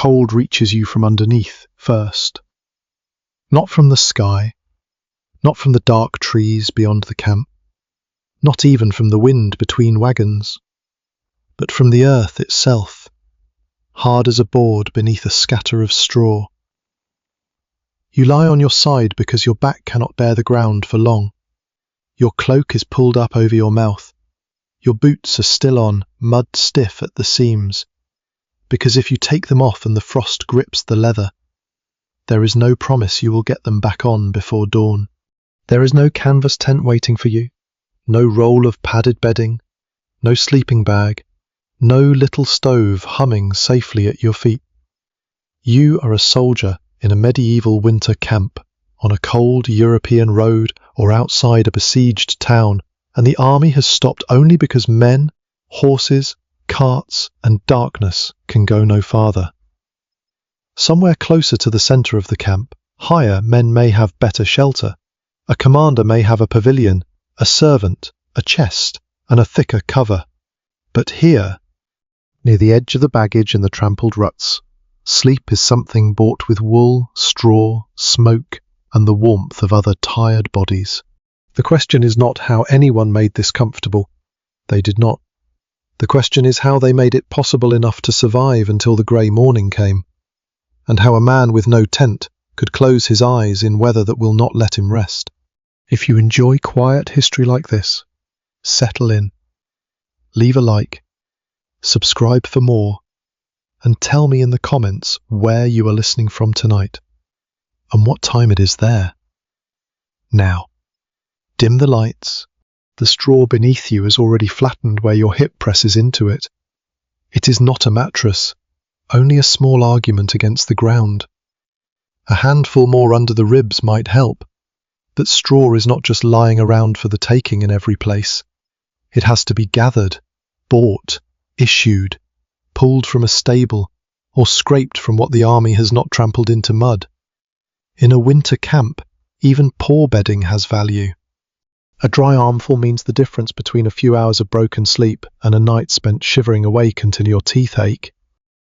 cold reaches you from underneath first. Not from the sky, not from the dark trees beyond the camp, not even from the wind between wagons, but from the earth itself, hard as a board beneath a scatter of straw. You lie on your side because your back cannot bear the ground for long. Your cloak is pulled up over your mouth. Your boots are still on, mud stiff at the seams, because if you take them off and the frost grips the leather, there is no promise you will get them back on before dawn. There is no canvas tent waiting for you, no roll of padded bedding, no sleeping bag, no little stove humming safely at your feet. You are a soldier in a medieval winter camp, on a cold European road or outside a besieged town, and the army has stopped only because men, horses, carts, and darkness can go no farther. Somewhere closer to the centre of the camp, higher, men may have better shelter. A commander may have a pavilion, a servant, a chest, and a thicker cover. But here, near the edge of the baggage and the trampled ruts, sleep is something bought with wool, straw, smoke, and the warmth of other tired bodies. The question is not how anyone made this comfortable. They did not. The question is how they made it possible enough to survive until the grey morning came, and how a man with no tent could close his eyes in weather that will not let him rest. If you enjoy quiet history like this, settle in, leave a like, subscribe for more, and tell me in the comments where you are listening from tonight, and what time it is there. Now, dim the lights. The straw beneath you is already flattened where your hip presses into it. It is not a mattress, only a small argument against the ground. A handful more under the ribs might help, but straw is not just lying around for the taking in every place. It has to be gathered, bought, issued, pulled from a stable, or scraped from what the army has not trampled into mud. In a winter camp, even poor bedding has value. A dry armful means the difference between a few hours of broken sleep and a night spent shivering awake until your teeth ache.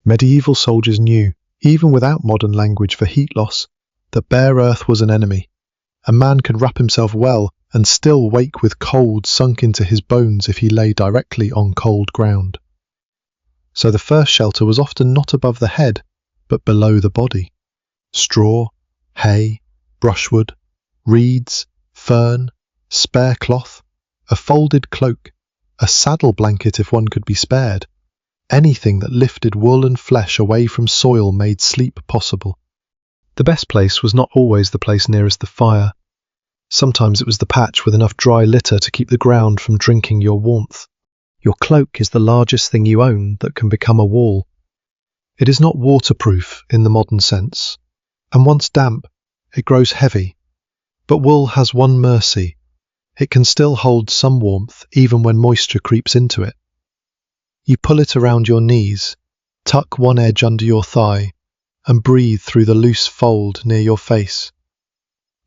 Medieval soldiers knew, even without modern language for heat loss, that bare earth was an enemy. A man could wrap himself well and still wake with cold sunk into his bones if he lay directly on cold ground. So the first shelter was often not above the head, but below the body. Straw, hay, brushwood, reeds, fern, spare cloth, a folded cloak, a saddle blanket if one could be spared. Anything that lifted wool and flesh away from soil made sleep possible. The best place was not always the place nearest the fire. Sometimes it was the patch with enough dry litter to keep the ground from drinking your warmth. Your cloak is the largest thing you own that can become a wall. It is not waterproof in the modern sense, and once damp, it grows heavy. But wool has one mercy. It can still hold some warmth even when moisture creeps into it. You pull it around your knees, tuck one edge under your thigh, and breathe through the loose fold near your face.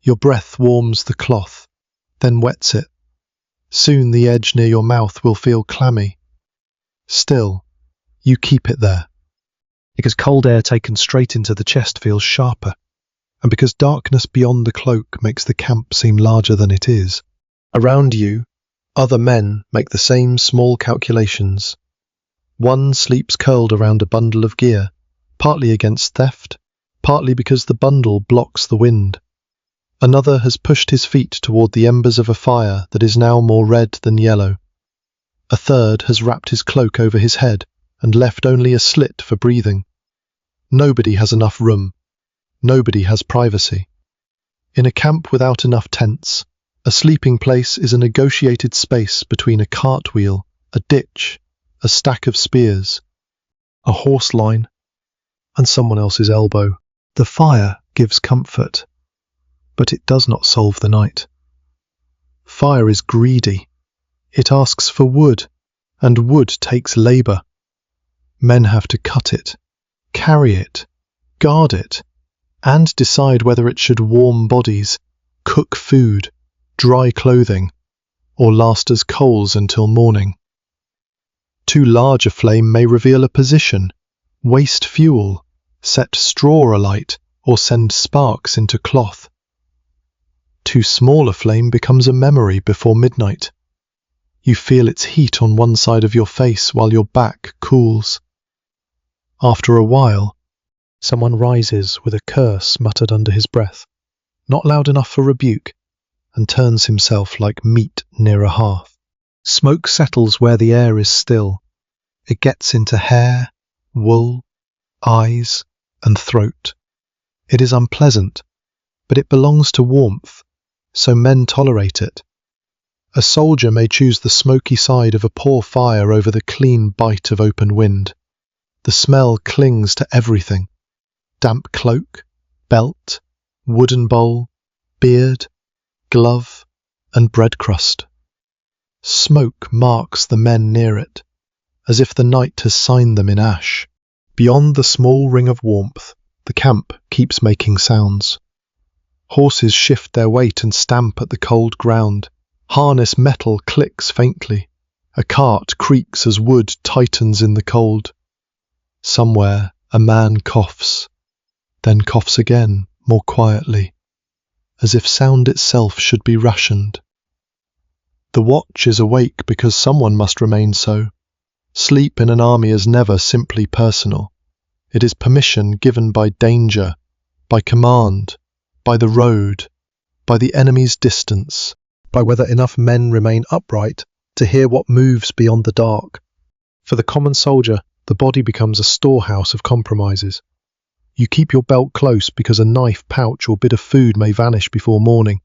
Your breath warms the cloth, then wets it. Soon the edge near your mouth will feel clammy. Still, you keep it there, because cold air taken straight into the chest feels sharper, and because darkness beyond the cloak makes the camp seem larger than it is. Around you, other men make the same small calculations. One sleeps curled around a bundle of gear, partly against theft, partly because the bundle blocks the wind. Another has pushed his feet toward the embers of a fire that is now more red than yellow. A third has wrapped his cloak over his head and left only a slit for breathing. Nobody has enough room. Nobody has privacy. In a camp without enough tents, a sleeping place is a negotiated space between a cartwheel, a ditch, a stack of spears, a horse line, and someone else's elbow. The fire gives comfort, but it does not solve the night. Fire is greedy. It asks for wood, and wood takes labour. Men have to cut it, carry it, guard it, and decide whether it should warm bodies, cook food, dry clothing, or last as coals until morning. Too large a flame may reveal a position, waste fuel, set straw alight, or send sparks into cloth. Too small a flame becomes a memory before midnight. You feel its heat on one side of your face while your back cools. After a while, someone rises with a curse muttered under his breath, not loud enough for rebuke, and turns himself like meat near a hearth. Smoke settles where the air is still. It gets into hair, wool, eyes, and throat. It is unpleasant, but it belongs to warmth, so men tolerate it. A soldier may choose the smoky side of a poor fire over the clean bite of open wind. The smell clings to everything: damp cloak, belt, wooden bowl, beard, glove, and bread crust. Smoke marks the men near it, as if the night has signed them in ash. Beyond the small ring of warmth, the camp keeps making sounds. Horses shift their weight and stamp at the cold ground. Harness metal clicks faintly. A cart creaks as wood tightens in the cold. Somewhere a man coughs, then coughs again, more quietly, as if sound itself should be rationed. The watch is awake because someone must remain so. Sleep in an army is never simply personal. It is permission given by danger, by command, by the road, by the enemy's distance, by whether enough men remain upright to hear what moves beyond the dark. For the common soldier, the body becomes a storehouse of compromises. You keep your belt close because a knife, pouch, or bit of food may vanish before morning.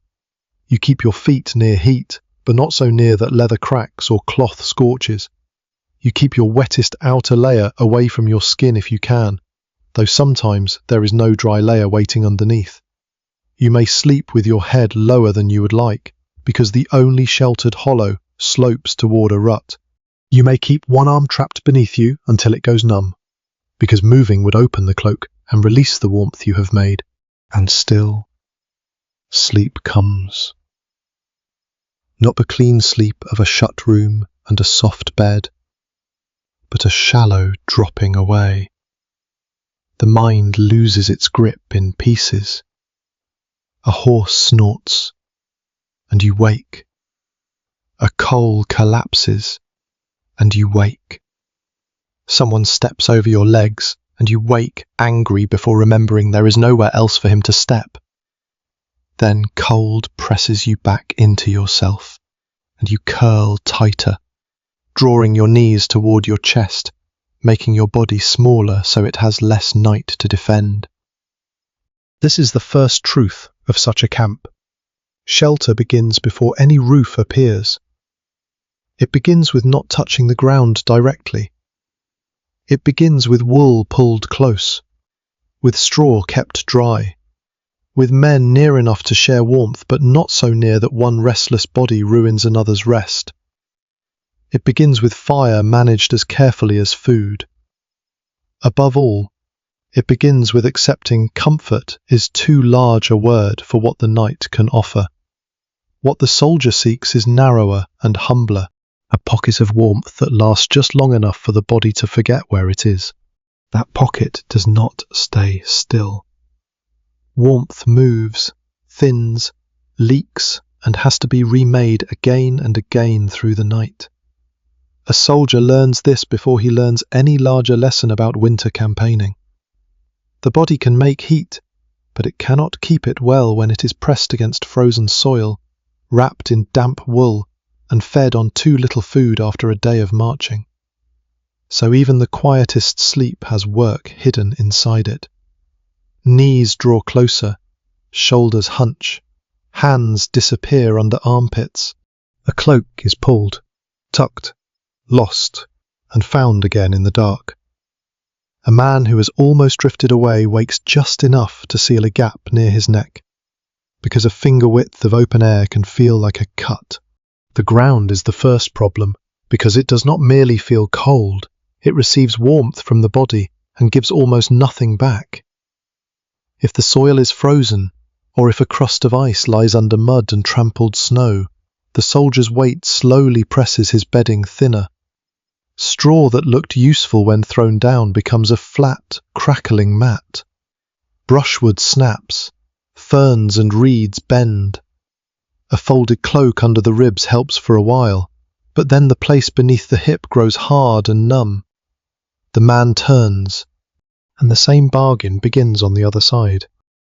You keep your feet near heat, but not so near that leather cracks or cloth scorches. You keep your wettest outer layer away from your skin if you can, though sometimes there is no dry layer waiting underneath. You may sleep with your head lower than you would like, because the only sheltered hollow slopes toward a rut. You may keep one arm trapped beneath you until it goes numb, because moving would open the cloak and release the warmth you have made, and still sleep comes. Not the clean sleep of a shut room and a soft bed, but a shallow dropping away. The mind loses its grip in pieces. A horse snorts, and you wake. A coal collapses, and you wake. Someone steps over your legs, and you wake angry before remembering there is nowhere else for him to step. Then cold presses you back into yourself, and you curl tighter, drawing your knees toward your chest, making your body smaller so it has less night to defend. This is the first truth of such a camp. Shelter begins before any roof appears. It begins with not touching the ground directly. It begins with wool pulled close, with straw kept dry, with men near enough to share warmth but not so near that one restless body ruins another's rest. It begins with fire managed as carefully as food. Above all, it begins with accepting comfort is too large a word for what the night can offer. What the soldier seeks is narrower and humbler, a pocket of warmth that lasts just long enough for the body to forget where it is. That pocket does not stay still. Warmth moves, thins, leaks, and has to be remade again and again through the night. A soldier learns this before he learns any larger lesson about winter campaigning. The body can make heat, but it cannot keep it well when it is pressed against frozen soil, wrapped in damp wool, and fed on too little food after a day of marching. So even the quietest sleep has work hidden inside it. Knees draw closer, shoulders hunch, hands disappear under armpits. A cloak is pulled, tucked, lost, and found again in the dark. A man who has almost drifted away wakes just enough to seal a gap near his neck, because a finger width of open air can feel like a cut. The ground is the first problem, because it does not merely feel cold, it receives warmth from the body and gives almost nothing back. If the soil is frozen, or if a crust of ice lies under mud and trampled snow, the soldier's weight slowly presses his bedding thinner. Straw that looked useful when thrown down becomes a flat, crackling mat. Brushwood snaps. Ferns and reeds bend. A folded cloak under the ribs helps for a while, but then the place beneath the hip grows hard and numb. The man turns, and the same bargain begins on the other side.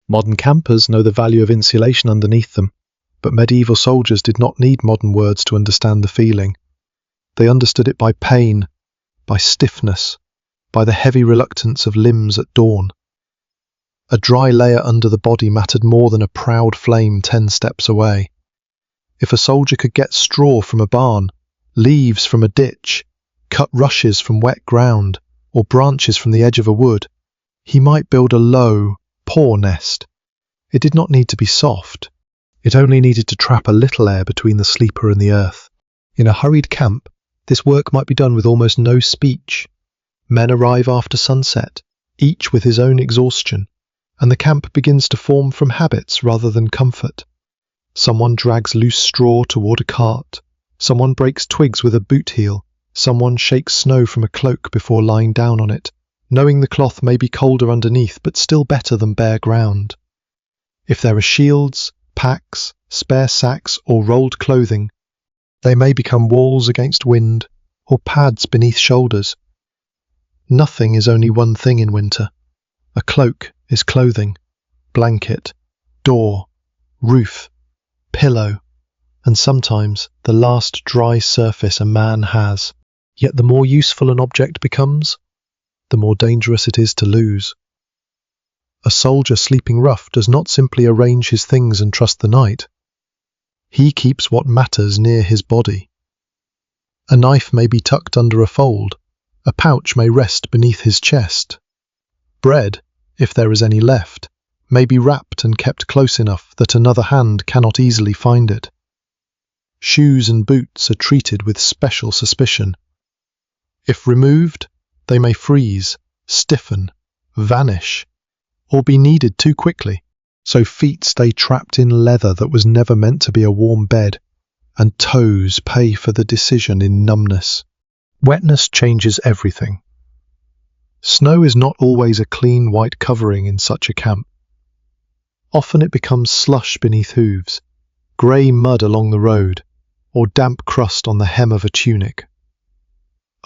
Modern campers know the value of insulation underneath them, but medieval soldiers did not need modern words to understand the feeling. They understood it by pain, by stiffness, by the heavy reluctance of limbs at dawn. A dry layer under the body mattered more than a proud flame 10 steps away. If a soldier could get straw from a barn, leaves from a ditch, cut rushes from wet ground, or branches from the edge of a wood, he might build a low, poor nest. It did not need to be soft. It only needed to trap a little air between the sleeper and the earth. In a hurried camp, this work might be done with almost no speech. Men arrive after sunset, each with his own exhaustion, and the camp begins to form from habits rather than comfort. Someone drags loose straw toward a cart. Someone breaks twigs with a boot heel. Someone shakes snow from a cloak before lying down on it, knowing the cloth may be colder underneath but still better than bare ground. If there are shields, packs, spare sacks, or rolled clothing, they may become walls against wind or pads beneath shoulders. Nothing is only one thing in winter. A cloak is clothing, blanket, door, roof, pillow, and sometimes the last dry surface a man has. Yet the more useful an object becomes, the more dangerous it is to lose. A soldier sleeping rough does not simply arrange his things and trust the night. He keeps what matters near his body. A knife may be tucked under a fold. A pouch may rest beneath his chest. Bread, if there is any left, may be wrapped and kept close enough that another hand cannot easily find it. Shoes and boots are treated with special suspicion. If removed, they may freeze, stiffen, vanish, or be kneaded too quickly, so feet stay trapped in leather that was never meant to be a warm bed, and toes pay for the decision in numbness. Wetness changes everything. Snow is not always a clean white covering in such a camp. Often it becomes slush beneath hooves, grey mud along the road, or damp crust on the hem of a tunic.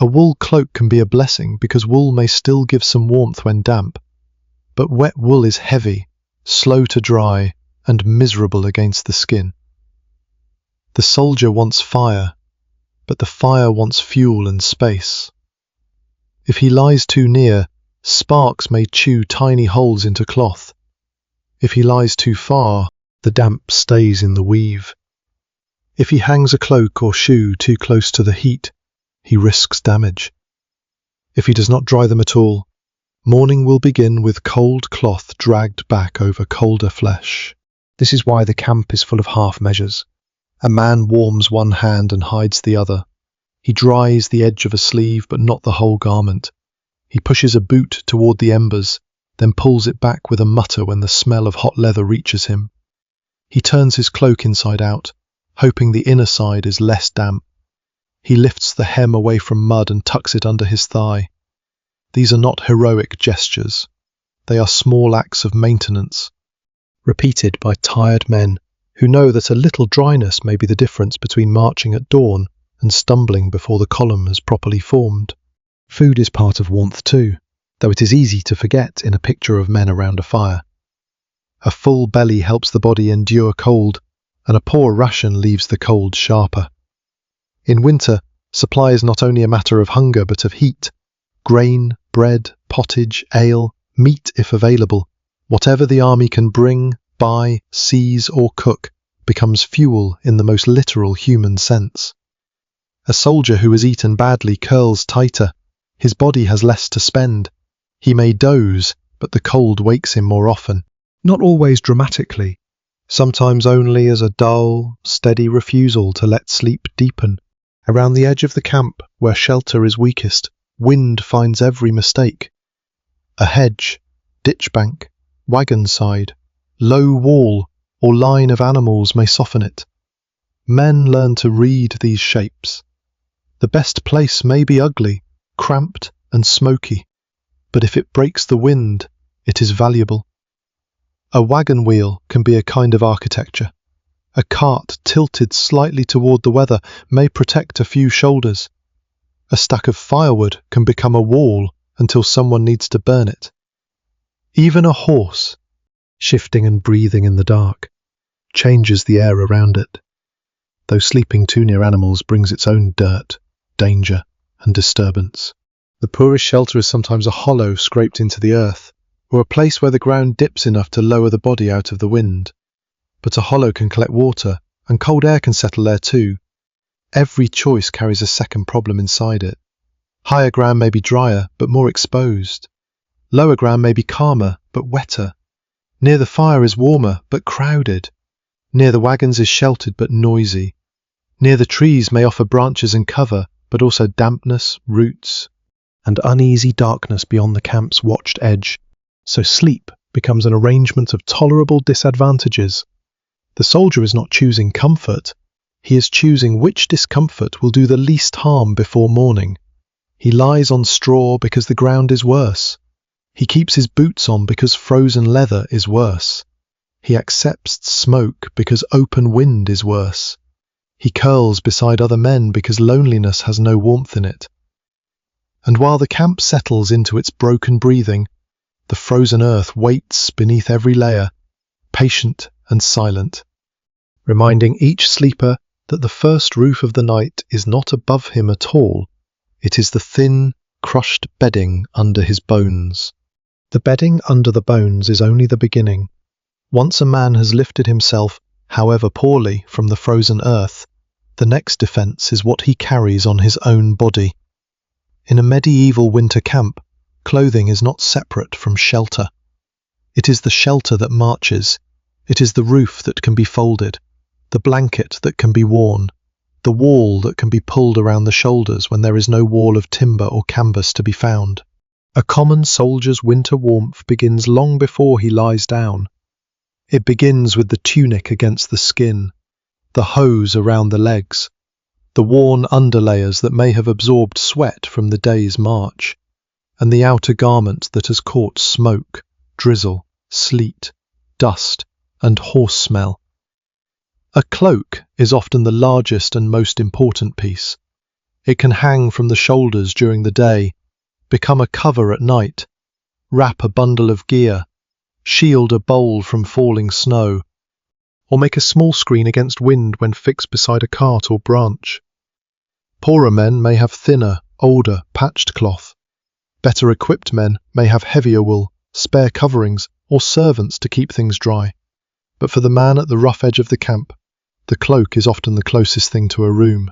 A wool cloak can be a blessing because wool may still give some warmth when damp, but wet wool is heavy, slow to dry, and miserable against the skin. The soldier wants fire, but the fire wants fuel and space. If he lies too near, sparks may chew tiny holes into cloth. If he lies too far, the damp stays in the weave. If he hangs a cloak or shoe too close to the heat, he risks damage. If he does not dry them at all, morning will begin with cold cloth dragged back over colder flesh. This is why the camp is full of half measures. A man warms one hand and hides the other. He dries the edge of a sleeve but not the whole garment. He pushes a boot toward the embers, then pulls it back with a mutter when the smell of hot leather reaches him. He turns his cloak inside out, hoping the inner side is less damp. He lifts the hem away from mud and tucks it under his thigh. These are not heroic gestures. They are small acts of maintenance, repeated by tired men who know that a little dryness may be the difference between marching at dawn and stumbling before the column has properly formed. Food is part of warmth too, though it is easy to forget in a picture of men around a fire. A full belly helps the body endure cold, and a poor ration leaves the cold sharper. In winter, supply is not only a matter of hunger but of heat. Grain, bread, pottage, ale, meat if available, whatever the army can bring, buy, seize or cook, becomes fuel in the most literal human sense. A soldier who has eaten badly curls tighter. His body has less to spend. He may doze, but the cold wakes him more often. Not always dramatically, sometimes only as a dull, steady refusal to let sleep deepen. Around the edge of the camp, where shelter is weakest, wind finds every mistake. A hedge, ditch bank, wagon side, low wall, or line of animals may soften it. Men learn to read these shapes. The best place may be ugly, cramped and smoky, but if it breaks the wind, it is valuable. A wagon wheel can be a kind of architecture. A cart tilted slightly toward the weather may protect a few shoulders. A stack of firewood can become a wall until someone needs to burn it. Even a horse, shifting and breathing in the dark, changes the air around it. Though sleeping too near animals brings its own dirt, danger, and disturbance. The poorest shelter is sometimes a hollow scraped into the earth, or a place where the ground dips enough to lower the body out of the wind. But a hollow can collect water, and cold air can settle there too. Every choice carries a second problem inside it. Higher ground may be drier, but more exposed. Lower ground may be calmer, but wetter. Near the fire is warmer, but crowded. Near the wagons is sheltered, but noisy. Near the trees may offer branches and cover, but also dampness, roots, and uneasy darkness beyond the camp's watched edge. So sleep becomes an arrangement of tolerable disadvantages. The soldier is not choosing comfort. He is choosing which discomfort will do the least harm before morning. He lies on straw because the ground is worse. He keeps his boots on because frozen leather is worse. He accepts smoke because open wind is worse. He curls beside other men because loneliness has no warmth in it. And while the camp settles into its broken breathing, the frozen earth waits beneath every layer, patient and silent, reminding each sleeper that the first roof of the night is not above him at all. It is the thin, crushed bedding under his bones. The bedding under the bones is only the beginning. Once a man has lifted himself, however poorly, from the frozen earth, the next defence is what he carries on his own body. In a medieval winter camp, clothing is not separate from shelter. It is the shelter that marches. It is the roof that can be folded, the blanket that can be worn, the wall that can be pulled around the shoulders when there is no wall of timber or canvas to be found. A common soldier's winter warmth begins long before he lies down. It begins with the tunic against the skin, the hose around the legs, the worn underlayers that may have absorbed sweat from the day's march, and the outer garment that has caught smoke, drizzle, sleet, dust, and horse smell. A cloak is often the largest and most important piece. It can hang from the shoulders during the day, become a cover at night, wrap a bundle of gear, shield a bowl from falling snow, or make a small screen against wind when fixed beside a cart or branch. Poorer men may have thinner, older, patched cloth. Better equipped men may have heavier wool, spare coverings, or servants to keep things dry. But for the man at the rough edge of the camp, the cloak is often the closest thing to a room.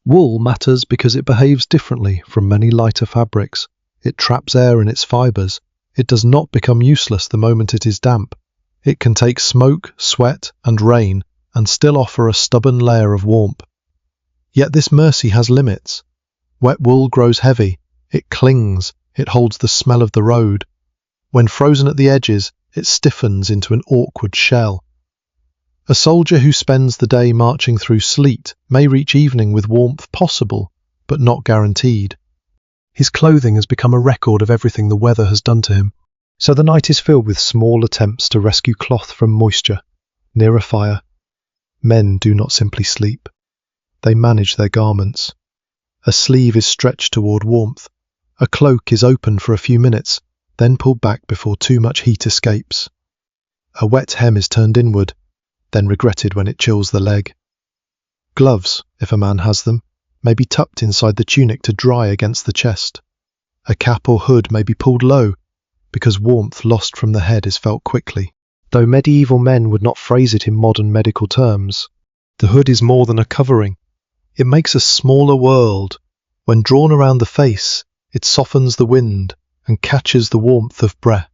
Wool matters because it behaves differently from many lighter fabrics. It traps air in its fibres. It does not become useless the moment it is damp. It can take smoke, sweat, and rain, and still offer a stubborn layer of warmth. Yet this mercy has limits. Wet wool grows heavy. It clings. It holds the smell of the road. When frozen at the edges, it stiffens into an awkward shell. A soldier who spends the day marching through sleet may reach evening with warmth possible, but not guaranteed. His clothing has become a record of everything the weather has done to him, so the night is filled with small attempts to rescue cloth from moisture. Near a fire, men do not simply sleep. They manage their garments. A sleeve is stretched toward warmth. A cloak is opened for a few minutes, then pulled back before too much heat escapes. A wet hem is turned inward, then regretted when it chills the leg. Gloves, if a man has them, may be tucked inside the tunic to dry against the chest. A cap or hood may be pulled low, because warmth lost from the head is felt quickly. Though medieval men would not phrase it in modern medical terms, the hood is more than a covering. It makes a smaller world. When drawn around the face, it softens the wind and catches the warmth of breath.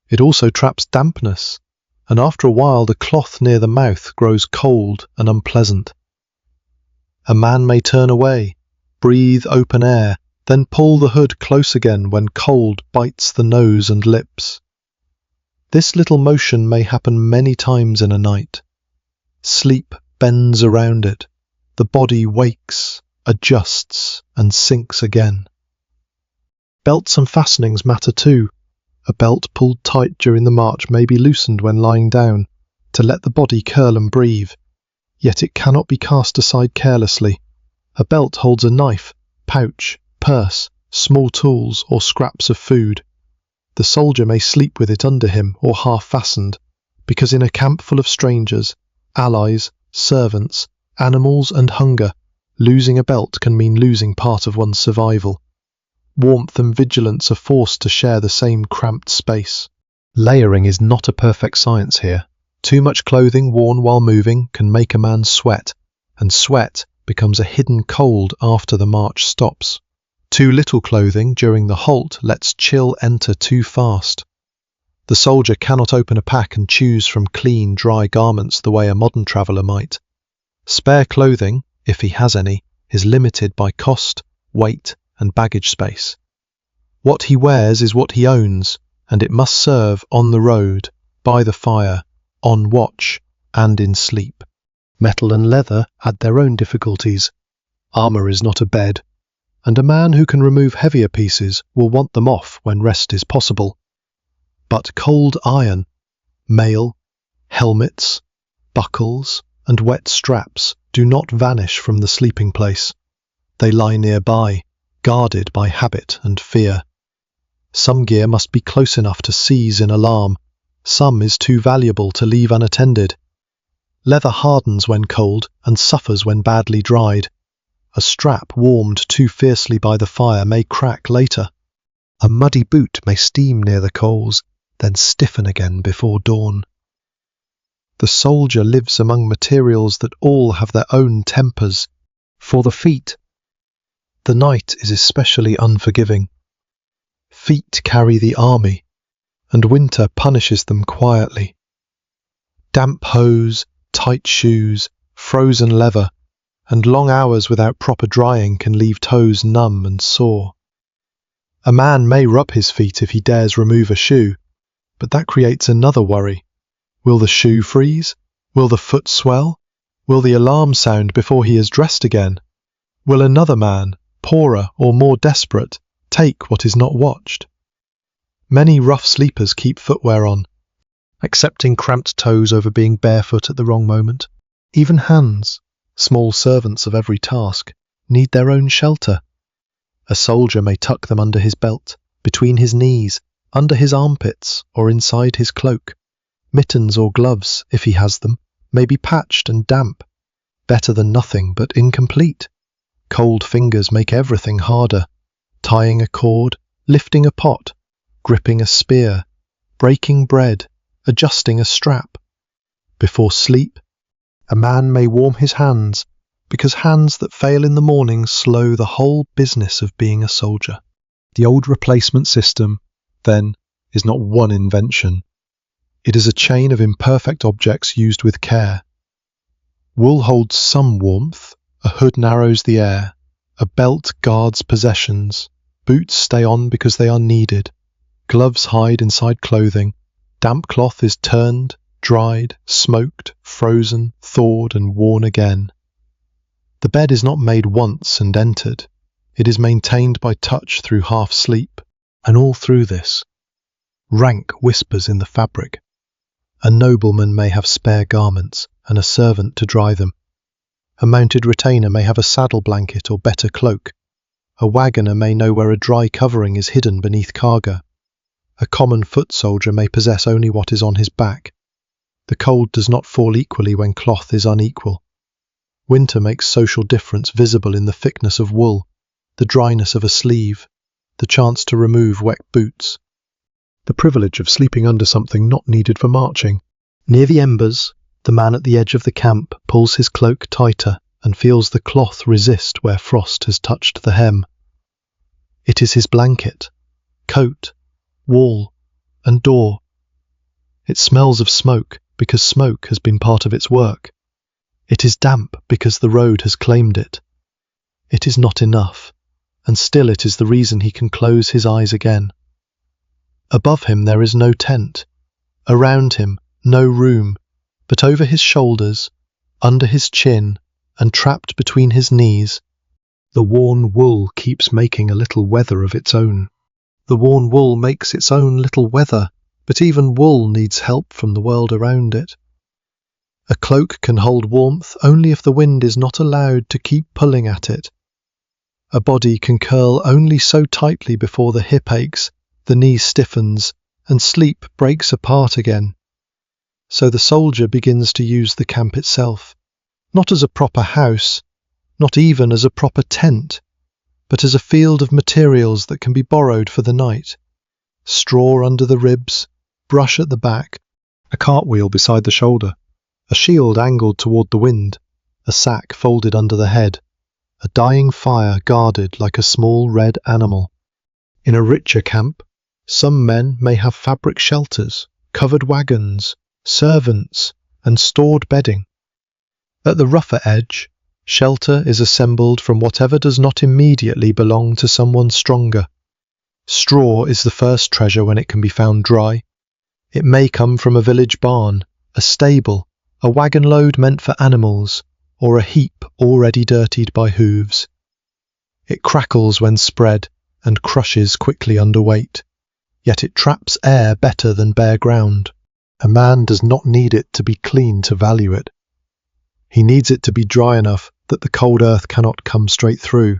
It also traps dampness, and after a while the cloth near the mouth grows cold and unpleasant. A man may turn away, breathe open air, then pull the hood close again when cold bites the nose and lips. This little motion may happen many times in a night. Sleep bends around it. The body wakes, adjusts, and sinks again. Belts and fastenings matter too. A belt pulled tight during the march may be loosened when lying down, to let the body curl and breathe. Yet it cannot be cast aside carelessly. A belt holds a knife, pouch, purse, small tools, or scraps of food. The soldier may sleep with it under him or half-fastened, because in a camp full of strangers, allies, servants, animals and hunger, losing a belt can mean losing part of one's survival. Warmth and vigilance are forced to share the same cramped space. Layering is not a perfect science here. Too much clothing worn while moving can make a man sweat, and sweat becomes a hidden cold after the march stops. Too little clothing during the halt lets chill enter too fast. The soldier cannot open a pack and choose from clean, dry garments the way a modern traveller might. Spare clothing, if he has any, is limited by cost, weight, and baggage space. What he wears is what he owns, and it must serve on the road, by the fire, on watch, and in sleep. Metal and leather add their own difficulties. Armour is not a bed, and a man who can remove heavier pieces will want them off when rest is possible. But cold iron, mail, helmets, buckles, and wet straps do not vanish from the sleeping place. They lie nearby, guarded by habit and fear. Some gear must be close enough to seize in alarm, some is too valuable to leave unattended. Leather hardens when cold and suffers when badly dried. A strap warmed too fiercely by the fire may crack later. A muddy boot may steam near the coals, then stiffen again before dawn. The soldier lives among materials that all have their own tempers. For the feet, the night is especially unforgiving. Feet carry the army, and winter punishes them quietly. Damp hose, tight shoes, frozen leather, and long hours without proper drying can leave toes numb and sore. A man may rub his feet if he dares remove a shoe, but that creates another worry. Will the shoe freeze? Will the foot swell? Will the alarm sound before he is dressed again? Will another man, poorer or more desperate, take what is not watched? Many rough sleepers keep footwear on, accepting cramped toes over being barefoot at the wrong moment. Even hands, small servants of every task, need their own shelter. A soldier may tuck them under his belt, between his knees, under his armpits, or inside his cloak. Mittens or gloves, if he has them, may be patched and damp. Better than nothing, but incomplete. Cold fingers make everything harder. Tying a cord, lifting a pot, gripping a spear, breaking bread, adjusting a strap. Before sleep, a man may warm his hands, because hands that fail in the morning slow the whole business of being a soldier. The old replacement system, then, is not one invention. It is a chain of imperfect objects used with care. Wool holds some warmth, a hood narrows the air, a belt guards possessions, boots stay on because they are needed, gloves hide inside clothing, damp cloth is turned, dried, smoked, frozen, thawed and worn again. The bed is not made once and entered. It is maintained by touch through half sleep, and all through this, rank whispers in the fabric. A nobleman may have spare garments and a servant to dry them. A mounted retainer may have a saddle blanket or better cloak. A wagoner may know where a dry covering is hidden beneath cargo. A common foot soldier may possess only what is on his back. The cold does not fall equally when cloth is unequal. Winter makes social difference visible in the thickness of wool, the dryness of a sleeve, the chance to remove wet boots, the privilege of sleeping under something not needed for marching. Near the embers, the man at the edge of the camp pulls his cloak tighter and feels the cloth resist where frost has touched the hem. It is his blanket, coat, wall, and door. It smells of smoke because smoke has been part of its work. It is damp because the road has claimed it. It is not enough, and still it is the reason he can close his eyes again. Above him there is no tent, around him no room, but over his shoulders, under his chin, and trapped between his knees, The worn wool keeps making a little weather of its own. The worn wool makes its own little weather, but even wool needs help from the world around it. A cloak can hold warmth only if the wind is not allowed to keep pulling at it. A body can curl only so tightly before the hip aches, the knee stiffens, and sleep breaks apart again. So the soldier begins to use the camp itself, not as a proper house, not even as a proper tent, but as a field of materials that can be borrowed for the night. Straw under the ribs, brush at the back, a cartwheel beside the shoulder, a shield angled toward the wind, a sack folded under the head, a dying fire guarded like a small red animal. In a richer camp, some men may have fabric shelters, covered wagons, servants, and stored bedding. At the rougher edge, shelter is assembled from whatever does not immediately belong to someone stronger. Straw is the first treasure when it can be found dry. It may come from a village barn, a stable, a wagon load meant for animals, or a heap already dirtied by hooves. It crackles when spread and crushes quickly under weight, yet it traps air better than bare ground. A man does not need it to be clean to value it. He needs it to be dry enough that the cold earth cannot come straight through.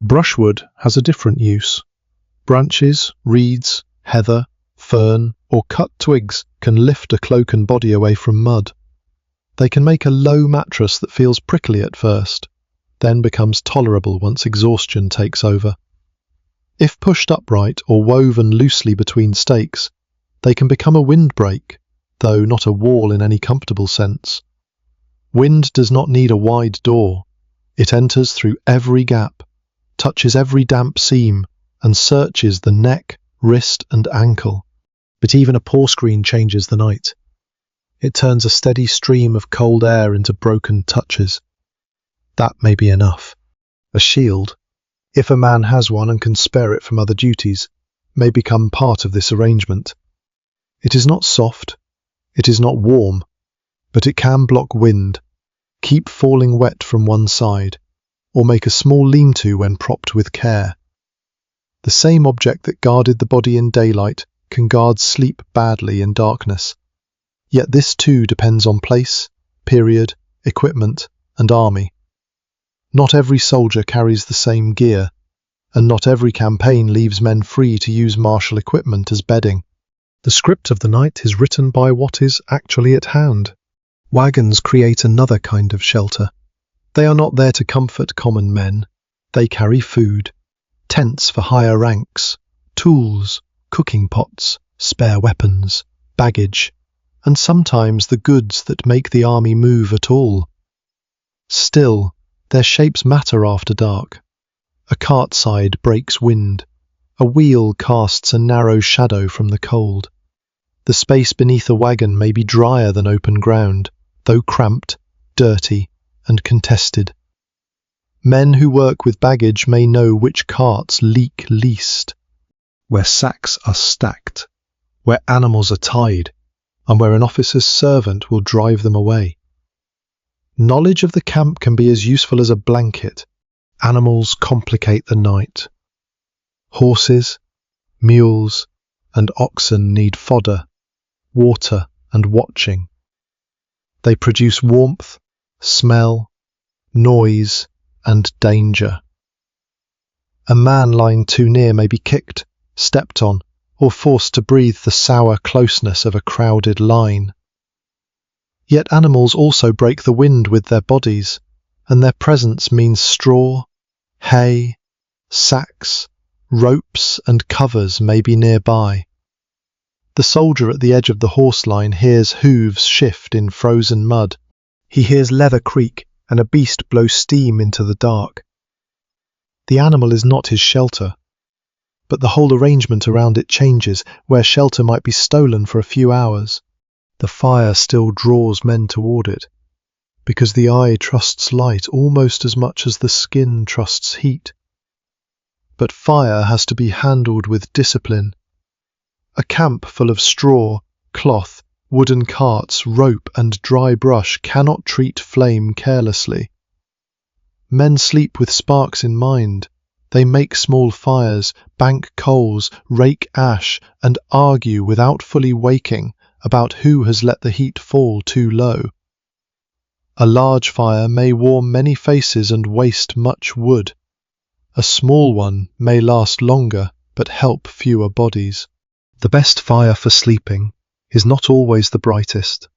Brushwood has a different use. Branches, reeds, heather, fern, or cut twigs can lift a cloak and body away from mud. They can make a low mattress that feels prickly at first, then becomes tolerable once exhaustion takes over. If pushed upright or woven loosely between stakes, they can become a windbreak, though not a wall in any comfortable sense. Wind does not need a wide door. It enters through every gap, touches every damp seam, and searches the neck, wrist, and ankle. But even a pour screen changes the night. It turns a steady stream of cold air into broken touches. That may be enough. A shield, if a man has one and can spare it from other duties, may become part of this arrangement. It is not soft, it is not warm, but it can block wind, keep falling wet from one side, or make a small lean-to when propped with care. The same object that guarded the body in daylight can guard sleep badly in darkness. Yet this too depends on place, period, equipment, and army. Not every soldier carries the same gear, and not every campaign leaves men free to use martial equipment as bedding. The script of the night is written by what is actually at hand. Wagons create another kind of shelter. They are not there to comfort common men. They carry food, tents for higher ranks, tools, cooking pots, spare weapons, baggage, and sometimes the goods that make the army move at all. Still, their shapes matter after dark. A cart side breaks wind. A wheel casts a narrow shadow from the cold. The space beneath a wagon may be drier than open ground, though cramped, dirty, and contested. Men who work with baggage may know which carts leak least, where sacks are stacked, where animals are tied, and where an officer's servant will drive them away. Knowledge of the camp can be as useful as a blanket. Animals complicate the night. Horses, mules, and oxen need fodder, water, and watching. They produce warmth, smell, noise, and danger. A man lying too near may be kicked, stepped on, or forced to breathe the sour closeness of a crowded line. Yet animals also break the wind with their bodies, and their presence means straw, hay, sacks, ropes, and covers may be nearby. The soldier at the edge of the horse line hears hooves shift in frozen mud. He hears leather creak and a beast blow steam into the dark. The animal is not his shelter, but the whole arrangement around it changes, where shelter might be stolen for a few hours. The fire still draws men toward it, because the eye trusts light almost as much as the skin trusts heat. But fire has to be handled with discipline. A camp full of straw, cloth, wooden carts, rope, and dry brush cannot treat flame carelessly. Men sleep with sparks in mind. They make small fires, bank coals, rake ash, and argue without fully waking about who has let the heat fall too low. A large fire may warm many faces and waste much wood. A small one may last longer but help fewer bodies. The best fire for sleeping is not always the brightest.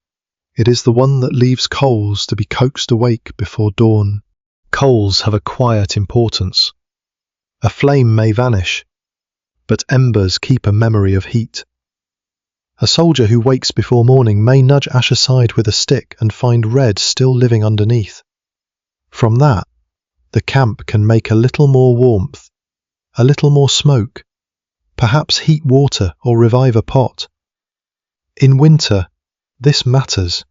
It is the one that leaves coals to be coaxed awake before dawn. Coals have a quiet importance. A flame may vanish, but embers keep a memory of heat. A soldier who wakes before morning may nudge ash aside with a stick and find red still living underneath. From that, the camp can make a little more warmth, a little more smoke, perhaps heat water or revive a pot. In winter, this matters.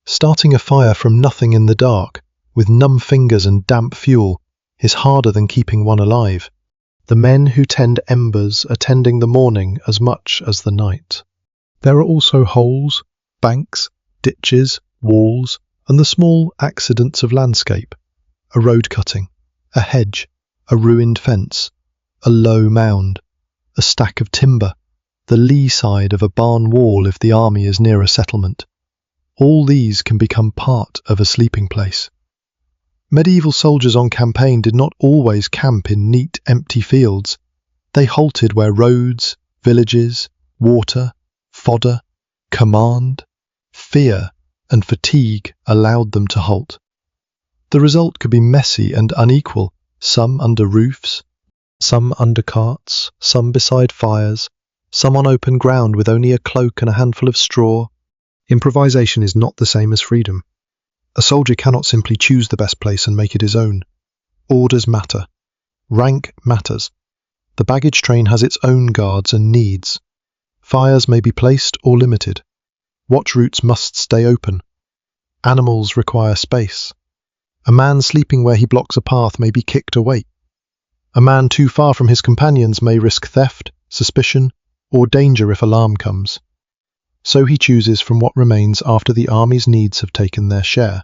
Starting a fire from nothing in the dark, with numb fingers and damp fuel, is harder than keeping one alive. The men who tend embers are tending the morning as much as the night. There are also holes, banks, ditches, walls, and the small accidents of landscape. A road cutting, a hedge, a ruined fence, a low mound, a stack of timber, the lee side of a barn wall if the army is near a settlement. All these can become part of a sleeping place. Medieval soldiers on campaign did not always camp in neat, empty fields. They halted where roads, villages, water, fodder, command, fear, and fatigue allowed them to halt. The result could be messy and unequal, some under roofs, some under carts, some beside fires, some on open ground with only a cloak and a handful of straw. Improvisation is not the same as freedom. A soldier cannot simply choose the best place and make it his own. Orders matter. Rank matters. The baggage train has its own guards and needs. Fires may be placed or limited. Watch routes must stay open. Animals require space. A man sleeping where he blocks a path may be kicked away. A man too far from his companions may risk theft, suspicion, or danger if alarm comes. So he chooses from what remains after the army's needs have taken their share.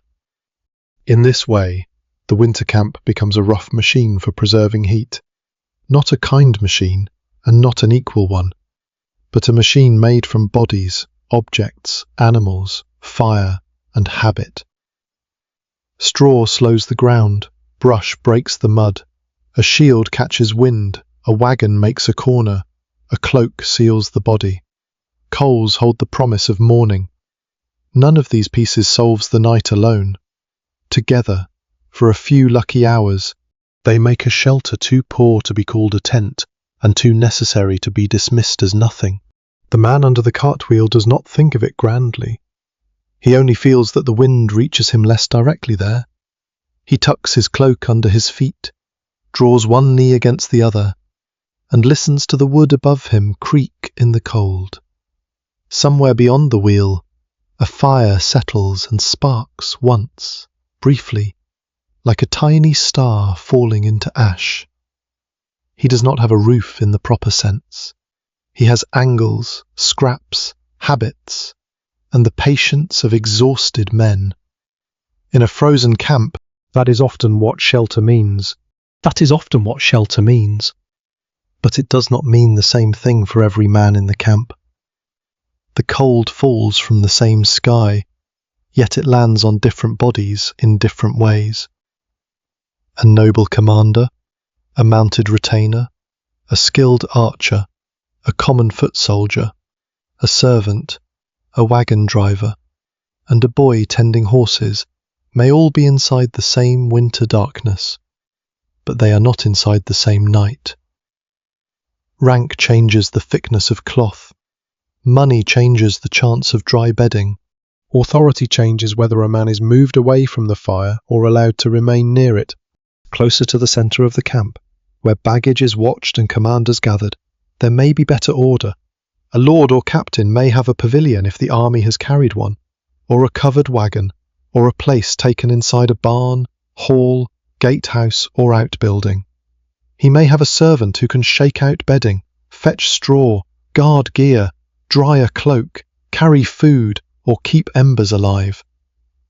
In this way, the winter camp becomes a rough machine for preserving heat. Not a kind machine, and not an equal one, but a machine made from bodies, objects, animals, fire, and habit. Straw slows the ground, brush breaks the mud, a shield catches wind, a wagon makes a corner, a cloak seals the body. Coals hold the promise of morning. None of these pieces solves the night alone. Together, for a few lucky hours, they make a shelter too poor to be called a tent, and too necessary to be dismissed as nothing. The man under the cartwheel does not think of it grandly. He only feels that the wind reaches him less directly there. He tucks his cloak under his feet, draws one knee against the other, and listens to the wood above him creak in the cold. Somewhere beyond the wheel, a fire settles and sparks once, briefly, like a tiny star falling into ash. He does not have a roof in the proper sense. He has angles, scraps, habits, and the patience of exhausted men. In a frozen camp, that is often what shelter means. But it does not mean the same thing for every man in the camp. The cold falls from the same sky, yet it lands on different bodies in different ways. A noble commander, a mounted retainer, a skilled archer, a common foot soldier, a servant, a wagon driver, and a boy tending horses may all be inside the same winter darkness, but they are not inside the same night. Rank changes the thickness of cloth. Money changes the chance of dry bedding. Authority changes whether a man is moved away from the fire or allowed to remain near it, closer to the centre of the camp, where baggage is watched and commanders gathered. There may be better order. A lord or captain may have a pavilion if the army has carried one, or a covered wagon, or a place taken inside a barn, hall, gatehouse, or outbuilding. He may have a servant who can shake out bedding, fetch straw, guard gear, dry a cloak, carry food, or keep embers alive.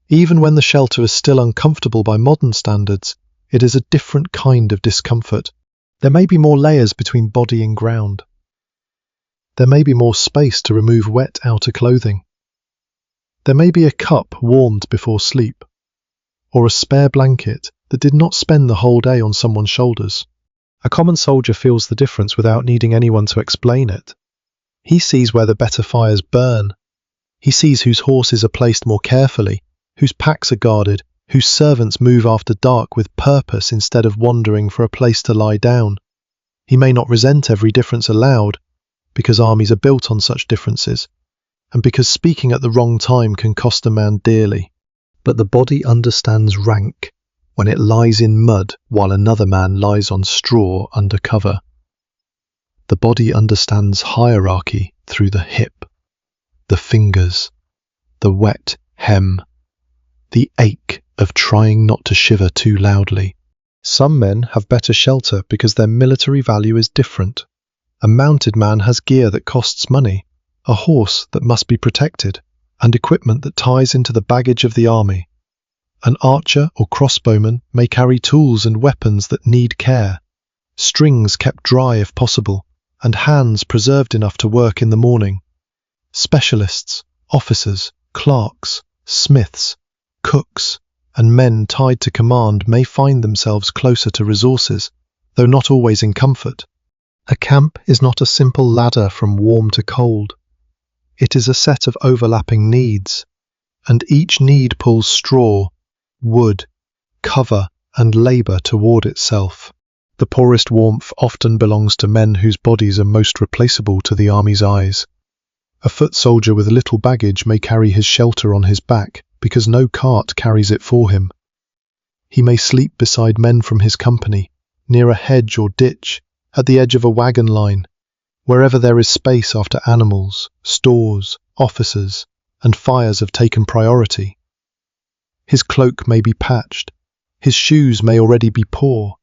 Even when the shelter is still uncomfortable by modern standards, it is a different kind of discomfort. There may be more layers between body and ground. There may be more space to remove wet outer clothing. There may be a cup warmed before sleep, or a spare blanket that did not spend the whole day on someone's shoulders. A common soldier feels the difference without needing anyone to explain it. He sees where the better fires burn. He sees whose horses are placed more carefully, whose packs are guarded, whose servants move after dark with purpose instead of wandering for a place to lie down. He may not resent every difference aloud, because armies are built on such differences, and because speaking at the wrong time can cost a man dearly. But the body understands rank when it lies in mud while another man lies on straw under cover. The body understands hierarchy through the hip, the fingers, the wet hem, the ache of trying not to shiver too loudly. Some men have better shelter because their military value is different. A mounted man has gear that costs money, a horse that must be protected, and equipment that ties into the baggage of the army. An archer or crossbowman may carry tools and weapons that need care, strings kept dry if possible, and hands preserved enough to work in the morning. Specialists, officers, clerks, smiths, cooks, and men tied to command may find themselves closer to resources, though not always in comfort. A camp is not a simple ladder from warm to cold. It is a set of overlapping needs, and each need pulls straw, wood, cover, and labour toward itself. The poorest warmth often belongs to men whose bodies are most replaceable to the army's eyes. A foot soldier with little baggage may carry his shelter on his back because no cart carries it for him. He may sleep beside men from his company, near a hedge or ditch, at the edge of a wagon line, wherever there is space after animals, stores, officers, and fires have taken priority. His cloak may be patched, his shoes may already be poor.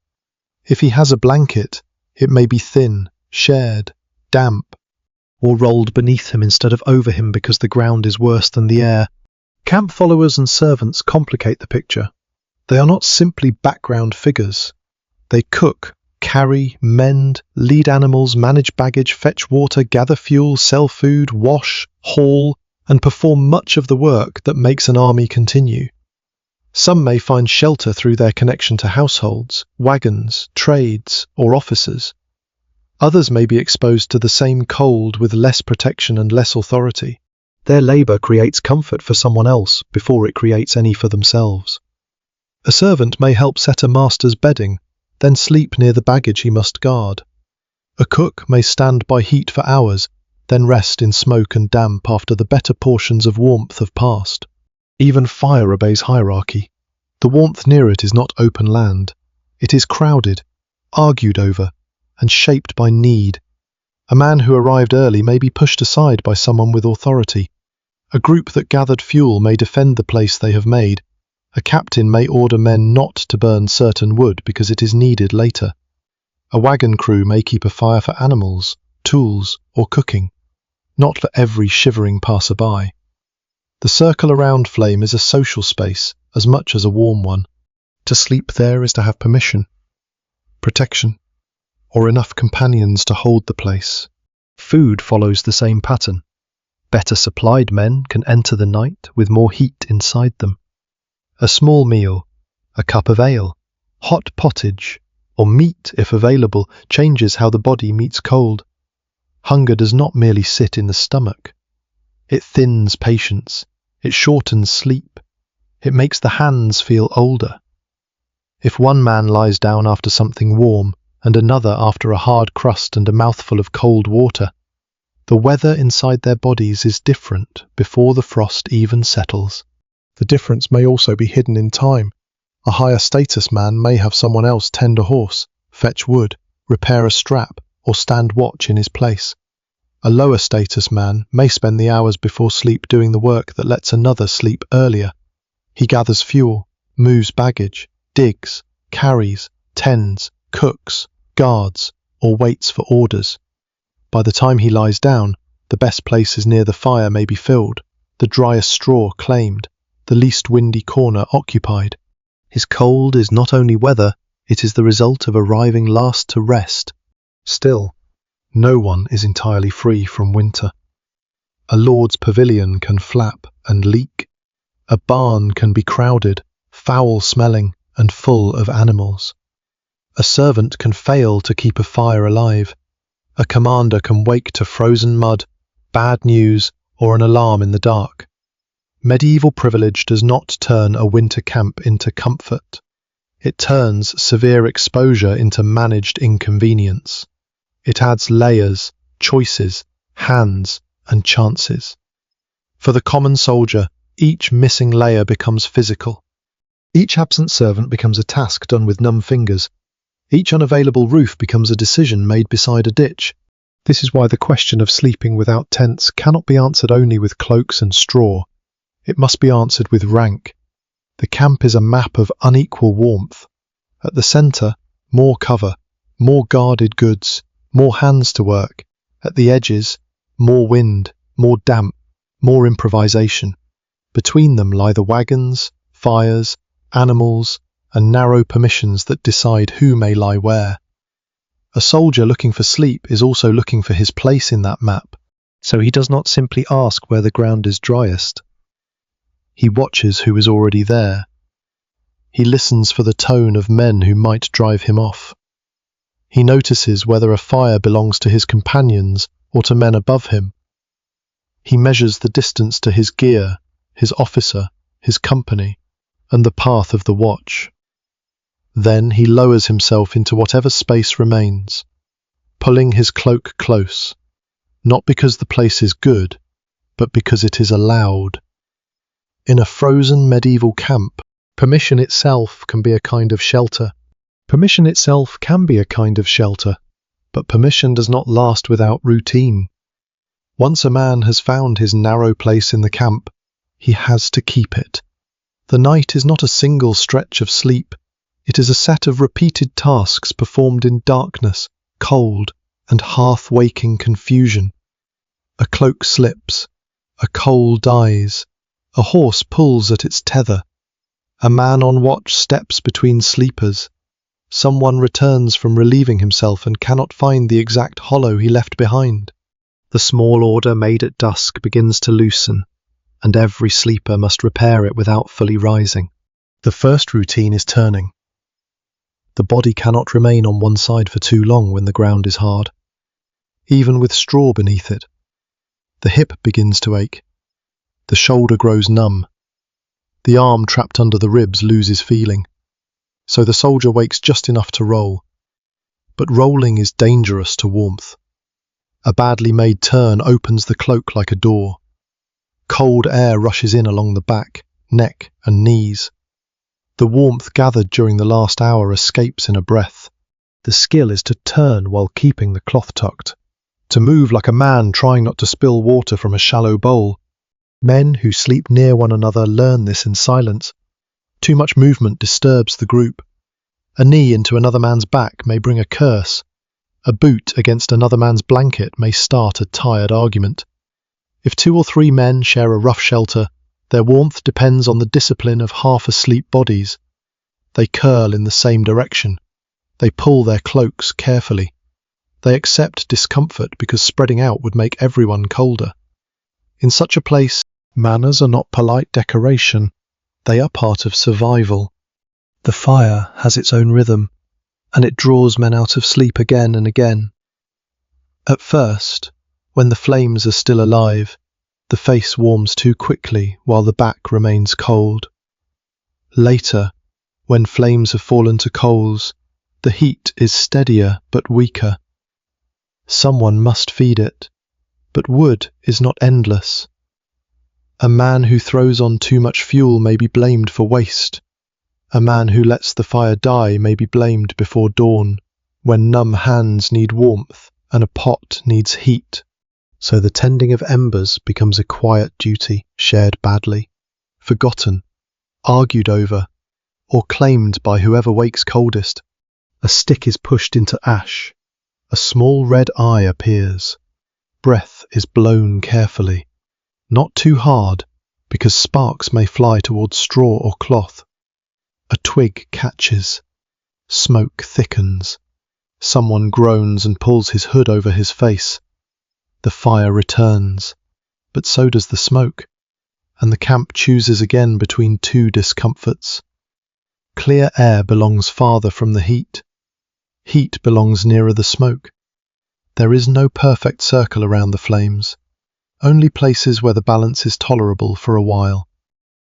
If he has a blanket, it may be thin, shared, damp, or rolled beneath him instead of over him because the ground is worse than the air. Camp followers and servants complicate the picture. They are not simply background figures. They cook, carry, mend, lead animals, manage baggage, fetch water, gather fuel, sell food, wash, haul, and perform much of the work that makes an army continue. Some may find shelter through their connection to households, wagons, trades, or officers. Others may be exposed to the same cold with less protection and less authority. Their labour creates comfort for someone else before it creates any for themselves. A servant may help set a master's bedding, then sleep near the baggage he must guard. A cook may stand by heat for hours, then rest in smoke and damp after the better portions of warmth have passed. Even fire obeys hierarchy. The warmth near it is not open land. It is crowded, argued over, and shaped by need. A man who arrived early may be pushed aside by someone with authority. A group that gathered fuel may defend the place they have made. A captain may order men not to burn certain wood because it is needed later. A wagon crew may keep a fire for animals, tools, or cooking, not for every shivering passerby. The circle around flame is a social space as much as a warm one. To sleep there is to have permission, protection, or enough companions to hold the place. Food follows the same pattern. Better supplied men can enter the night with more heat inside them. A small meal, a cup of ale, hot pottage, or meat if available, changes how the body meets cold. Hunger does not merely sit in the stomach. It thins patience, it shortens sleep, it makes the hands feel older. If one man lies down after something warm, and another after a hard crust and a mouthful of cold water, the weather inside their bodies is different before the frost even settles. The difference may also be hidden in time. A higher status man may have someone else tend a horse, fetch wood, repair a strap, or stand watch in his place. A lower status man may spend the hours before sleep doing the work that lets another sleep earlier. He gathers fuel, moves baggage, digs, carries, tends, cooks, guards, or waits for orders. By the time he lies down, the best places near the fire may be filled, the driest straw claimed, the least windy corner occupied. His cold is not only weather, it is the result of arriving last to rest. Still, no one is entirely free from winter. A lord's pavilion can flap and leak. A barn can be crowded, foul-smelling and full of animals. A servant can fail to keep a fire alive. A commander can wake to frozen mud, bad news, or an alarm in the dark. Medieval privilege does not turn a winter camp into comfort. It turns severe exposure into managed inconvenience. It adds layers, choices, hands, and chances. For the common soldier, each missing layer becomes physical. Each absent servant becomes a task done with numb fingers. Each unavailable roof becomes a decision made beside a ditch. This is why the question of sleeping without tents cannot be answered only with cloaks and straw. It must be answered with rank. The camp is a map of unequal warmth. At the centre, more cover, more guarded goods, more hands to work. At the edges, more wind, more damp, more improvisation. Between them lie the wagons, fires, animals, and narrow permissions that decide who may lie where. A soldier looking for sleep is also looking for his place in that map, so he does not simply ask where the ground is driest. He watches who is already there. He listens for the tone of men who might drive him off. He notices whether a fire belongs to his companions or to men above him. He measures the distance to his gear, his officer, his company, and the path of the watch. Then he lowers himself into whatever space remains, pulling his cloak close, not because the place is good, but because it is allowed. In a frozen medieval camp, permission itself can be a kind of shelter. Permission itself can be a kind of shelter, but permission does not last without routine. Once a man has found his narrow place in the camp, he has to keep it. The night is not a single stretch of sleep. It is a set of repeated tasks performed in darkness, cold, and half-waking confusion. A cloak slips. A coal dies. A horse pulls at its tether. A man on watch steps between sleepers. Someone returns from relieving himself and cannot find the exact hollow he left behind. The small order made at dusk begins to loosen, and every sleeper must repair it without fully rising. The first routine is turning. The body cannot remain on one side for too long when the ground is hard, even with straw beneath it. The hip begins to ache. The shoulder grows numb. The arm trapped under the ribs loses feeling. So the soldier wakes just enough to roll. But rolling is dangerous to warmth. A badly made turn opens the cloak like a door. Cold air rushes in along the back, neck, and knees. The warmth gathered during the last hour escapes in a breath. The skill is to turn while keeping the cloth tucked, to move like a man trying not to spill water from a shallow bowl. Men who sleep near one another learn this in silence. Too much movement disturbs the group. A knee into another man's back may bring a curse. A boot against another man's blanket may start a tired argument. If 2 or 3 men share a rough shelter, their warmth depends on the discipline of half-asleep bodies. They curl in the same direction. They pull their cloaks carefully. They accept discomfort because spreading out would make everyone colder. In such a place, manners are not polite decoration. They are part of survival. The fire has its own rhythm, and it draws men out of sleep again and again. At first, when the flames are still alive, the face warms too quickly while the back remains cold. Later, when flames have fallen to coals, the heat is steadier but weaker. Someone must feed it, but wood is not endless. A man who throws on too much fuel may be blamed for waste. A man who lets the fire die may be blamed before dawn, when numb hands need warmth and a pot needs heat. So the tending of embers becomes a quiet duty shared badly, forgotten, argued over, or claimed by whoever wakes coldest. A stick is pushed into ash. A small red eye appears. Breath is blown carefully. Not too hard, because sparks may fly towards straw or cloth. A twig catches. Smoke thickens. Someone groans and pulls his hood over his face. The fire returns, but so does the smoke, and the camp chooses again between two discomforts. Clear air belongs farther from the heat. Heat belongs nearer the smoke. There is no perfect circle around the flames, only places where the balance is tolerable for a while.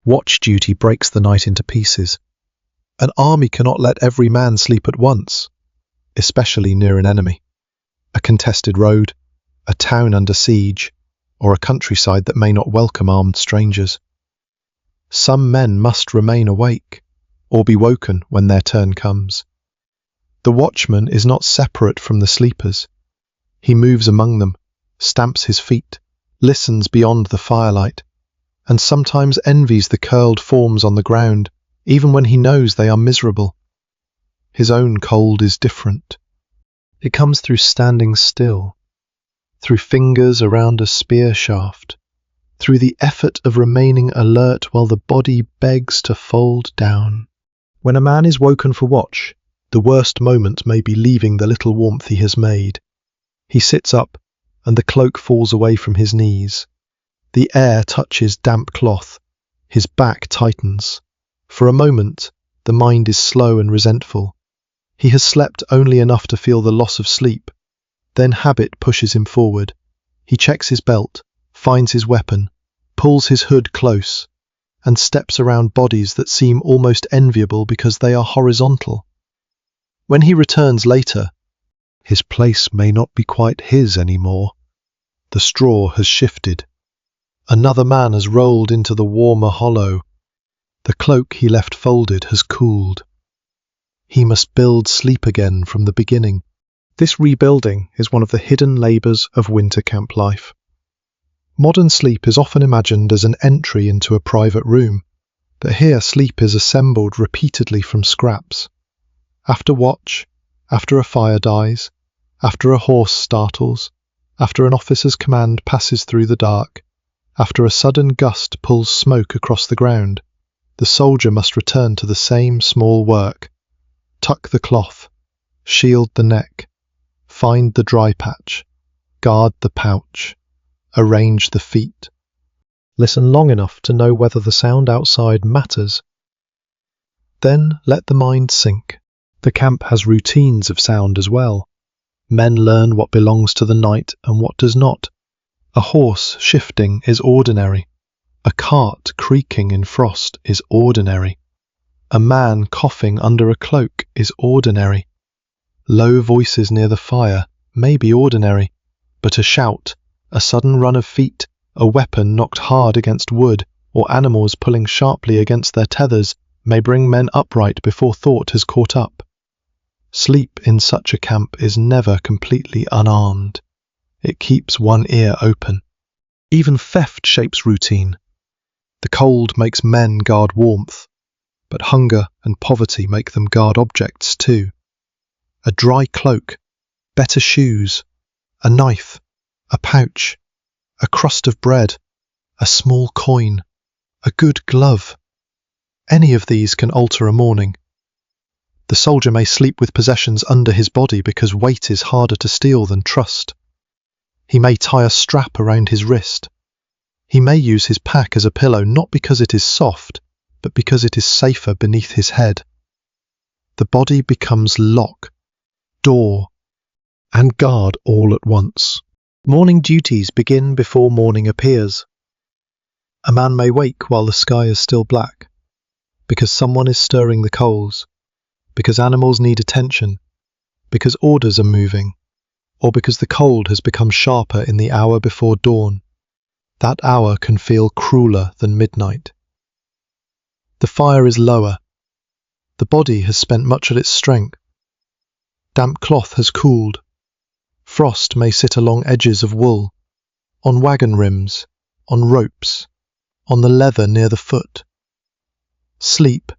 Watch duty breaks the night into pieces. An army cannot let every man sleep at once, especially near an enemy. A contested road, a town under siege, or a countryside that may not welcome armed strangers. Some men must remain awake, or be woken when their turn comes. The watchman is not separate from the sleepers. He moves among them, stamps his feet, listens beyond the firelight, and sometimes envies the curled forms on the ground, even when he knows they are miserable. His own cold is different. It comes through standing still, through fingers around a spear shaft, through the effort of remaining alert while the body begs to fold down. When a man is woken for watch, the worst moment may be leaving the little warmth he has made. He sits up, and the cloak falls away from his knees. The air touches damp cloth. His back tightens. For a moment, the mind is slow and resentful. He has slept only enough to feel the loss of sleep. Then habit pushes him forward. He checks his belt, finds his weapon, pulls his hood close, and steps around bodies that seem almost enviable because they are horizontal. When he returns later, his place may not be quite his anymore. The straw has shifted. Another man has rolled into the warmer hollow. The cloak he left folded has cooled. He must build sleep again from the beginning. This rebuilding is one of the hidden labours of winter camp life. Modern sleep is often imagined as an entry into a private room, but here sleep is assembled repeatedly from scraps. After watch, after a fire dies, after a horse startles, after an officer's command passes through the dark, after a sudden gust pulls smoke across the ground, the soldier must return to the same small work. Tuck the cloth, shield the neck, find the dry patch, guard the pouch, arrange the feet. Listen long enough to know whether the sound outside matters. Then let the mind sink. The camp has routines of sound as well. Men learn what belongs to the night and what does not. A horse shifting is ordinary. A cart creaking in frost is ordinary. A man coughing under a cloak is ordinary. Low voices near the fire may be ordinary, but a shout, a sudden run of feet, a weapon knocked hard against wood, or animals pulling sharply against their tethers may bring men upright before thought has caught up. Sleep in such a camp is never completely unarmed. It keeps one ear open. Even theft shapes routine. The cold makes men guard warmth, but hunger and poverty make them guard objects too. A dry cloak, better shoes, a knife, a pouch, a crust of bread, a small coin, a good glove. Any of these can alter a morning. The soldier may sleep with possessions under his body because weight is harder to steal than trust. He may tie a strap around his wrist. He may use his pack as a pillow not because it is soft, but because it is safer beneath his head. The body becomes lock, door, and guard all at once. Morning duties begin before morning appears. A man may wake while the sky is still black, because someone is stirring the coals, because animals need attention, because orders are moving, or because the cold has become sharper in the hour before dawn. That hour can feel crueler than midnight. The fire is lower. The body has spent much of its strength. Damp cloth has cooled. Frost may sit along edges of wool, on wagon rims, on ropes, on the leather near the foot. Sleep,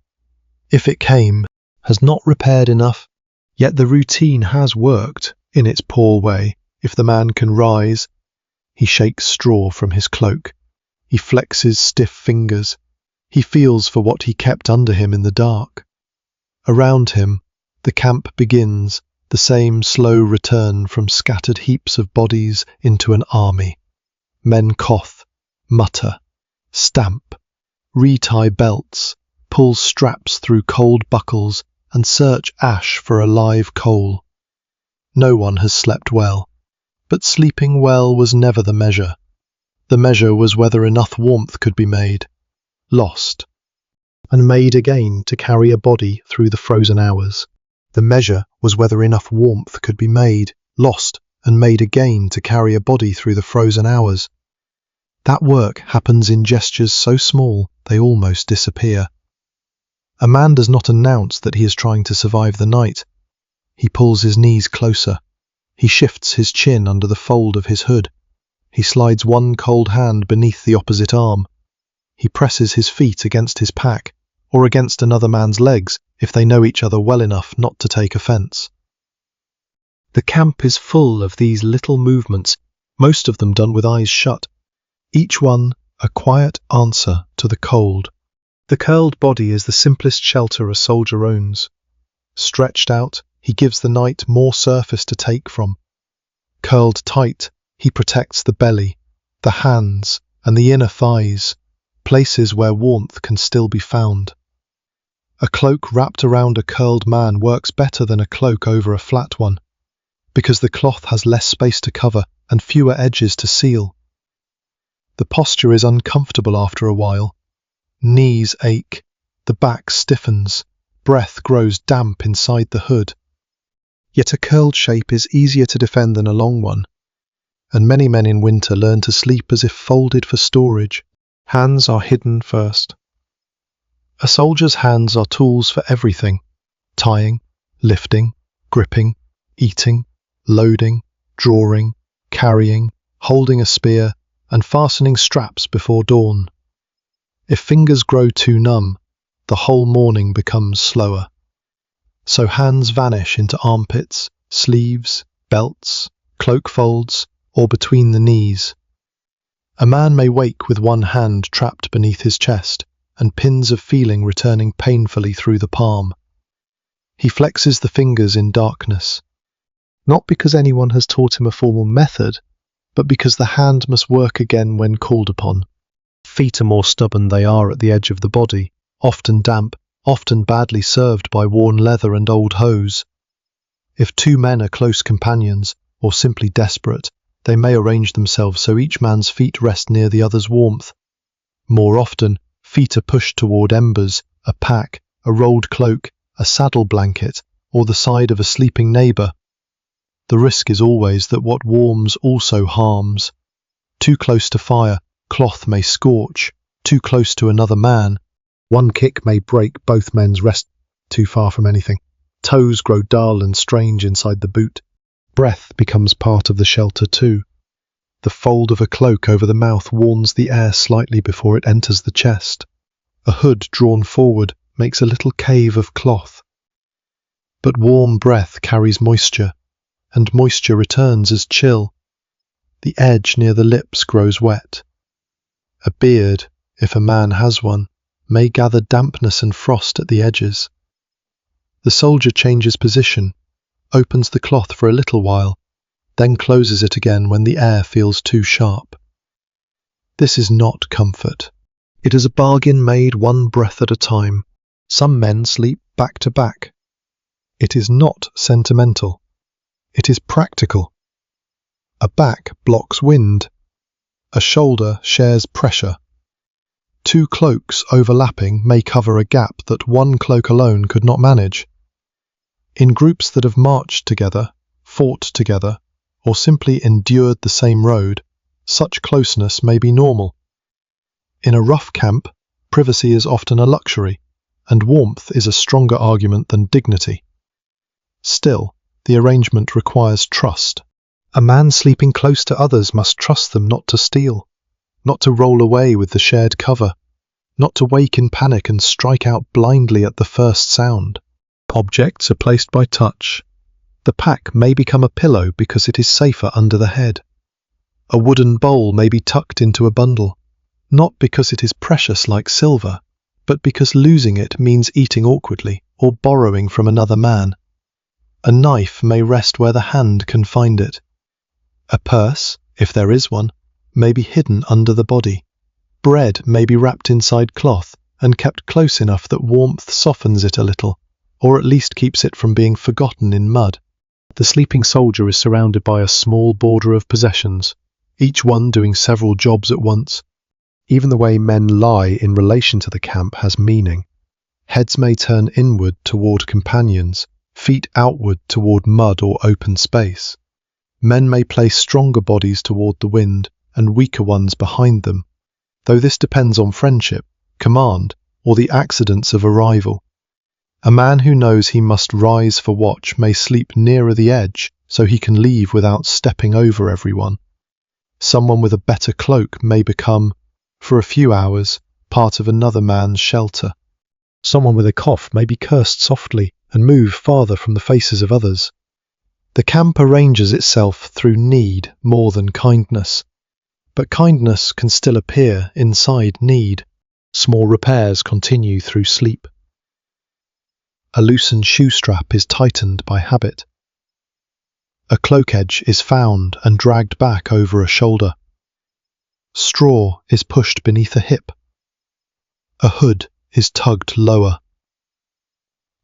if it came, has not repaired enough, yet the routine has worked in its poor way. If the man can rise, he shakes straw from his cloak. He flexes stiff fingers. He feels for what he kept under him in the dark. Around him, the camp begins, the same slow return from scattered heaps of bodies into an army. Men cough, mutter, stamp, retie belts, pull straps through cold buckles, and search ash for a live coal. No one has slept well, but sleeping well was never the measure. The measure was whether enough warmth could be made, lost, and made again to carry a body through the frozen hours. The measure was whether enough warmth could be made, lost, and made again to carry a body through the frozen hours. That work happens in gestures so small they almost disappear. A man does not announce that he is trying to survive the night. He pulls his knees closer. He shifts his chin under the fold of his hood. He slides one cold hand beneath the opposite arm. He presses his feet against his pack, or against another man's legs if they know each other well enough not to take offence. The camp is full of these little movements, most of them done with eyes shut, each one a quiet answer to the cold. The curled body is the simplest shelter a soldier owns. Stretched out, he gives the night more surface to take from. Curled tight, he protects the belly, the hands, and the inner thighs, places where warmth can still be found. A cloak wrapped around a curled man works better than a cloak over a flat one, because the cloth has less space to cover and fewer edges to seal. The posture is uncomfortable after a while. Knees ache, the back stiffens, breath grows damp inside the hood. Yet a curled shape is easier to defend than a long one, and many men in winter learn to sleep as if folded for storage. Hands are hidden first. A soldier's hands are tools for everything: tying, lifting, gripping, eating, loading, drawing, carrying, holding a spear, and fastening straps before dawn. If fingers grow too numb, the whole morning becomes slower. So hands vanish into armpits, sleeves, belts, cloak folds, or between the knees. A man may wake with one hand trapped beneath his chest, and pins of feeling returning painfully through the palm. He flexes the fingers in darkness, not because anyone has taught him a formal method, but because the hand must work again when called upon. Feet are more stubborn they are at the edge of the body, often damp, often badly served by worn leather and old hose. If two men are close companions, or simply desperate, they may arrange themselves so each man's feet rest near the other's warmth. More often, feet are pushed toward embers, a pack, a rolled cloak, a saddle blanket, or the side of a sleeping neighbour. The risk is always that what warms also harms. Too close to fire, cloth may scorch. Too close to another man, one kick may break both men's rest. Too far from anything, toes grow dull and strange inside the boot. Breath becomes part of the shelter too. The fold of a cloak over the mouth warms the air slightly before it enters the chest. A hood drawn forward makes a little cave of cloth. But warm breath carries moisture, and moisture returns as chill. The edge near the lips grows wet. A beard, if a man has one, may gather dampness and frost at the edges. The soldier changes position, opens the cloth for a little while, then closes it again when the air feels too sharp. This is not comfort. It is a bargain made one breath at a time. Some men sleep back to back. It is not sentimental. It is practical. A back blocks wind. A shoulder shares pressure. Two cloaks overlapping may cover a gap that one cloak alone could not manage. In groups that have marched together, fought together, or simply endured the same road, such closeness may be normal. In a rough camp, privacy is often a luxury, and warmth is a stronger argument than dignity. Still, the arrangement requires trust. A man sleeping close to others must trust them not to steal, not to roll away with the shared cover, not to wake in panic and strike out blindly at the first sound. Objects are placed by touch. The pack may become a pillow because it is safer under the head. A wooden bowl may be tucked into a bundle, not because it is precious like silver, but because losing it means eating awkwardly or borrowing from another man. A knife may rest where the hand can find it. A purse, if there is one, may be hidden under the body. Bread may be wrapped inside cloth and kept close enough that warmth softens it a little, or at least keeps it from being forgotten in mud. The sleeping soldier is surrounded by a small border of possessions, each one doing several jobs at once. Even the way men lie in relation to the camp has meaning. Heads may turn inward toward companions, feet outward toward mud or open space. Men may place stronger bodies toward the wind and weaker ones behind them, though this depends on friendship, command, or the accidents of arrival. A man who knows he must rise for watch may sleep nearer the edge so he can leave without stepping over everyone. Someone with a better cloak may become, for a few hours, part of another man's shelter. Someone with a cough may be cursed softly and move farther from the faces of others. The camp arranges itself through need more than kindness, but kindness can still appear inside need. Small repairs continue through sleep. A loosened shoe strap is tightened by habit. A cloak edge is found and dragged back over a shoulder. Straw is pushed beneath a hip. A hood is tugged lower.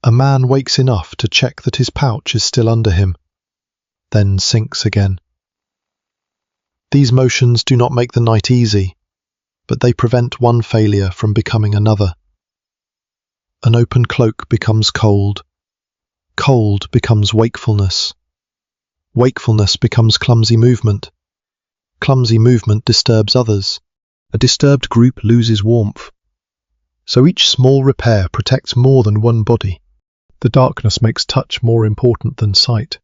A man wakes enough to check that his pouch is still under him, then sinks again. These motions do not make the night easy, but they prevent one failure from becoming another. An open cloak becomes cold. Cold becomes wakefulness. Wakefulness becomes clumsy movement. Clumsy movement disturbs others. A disturbed group loses warmth. So each small repair protects more than one body. The darkness makes touch more important than sight.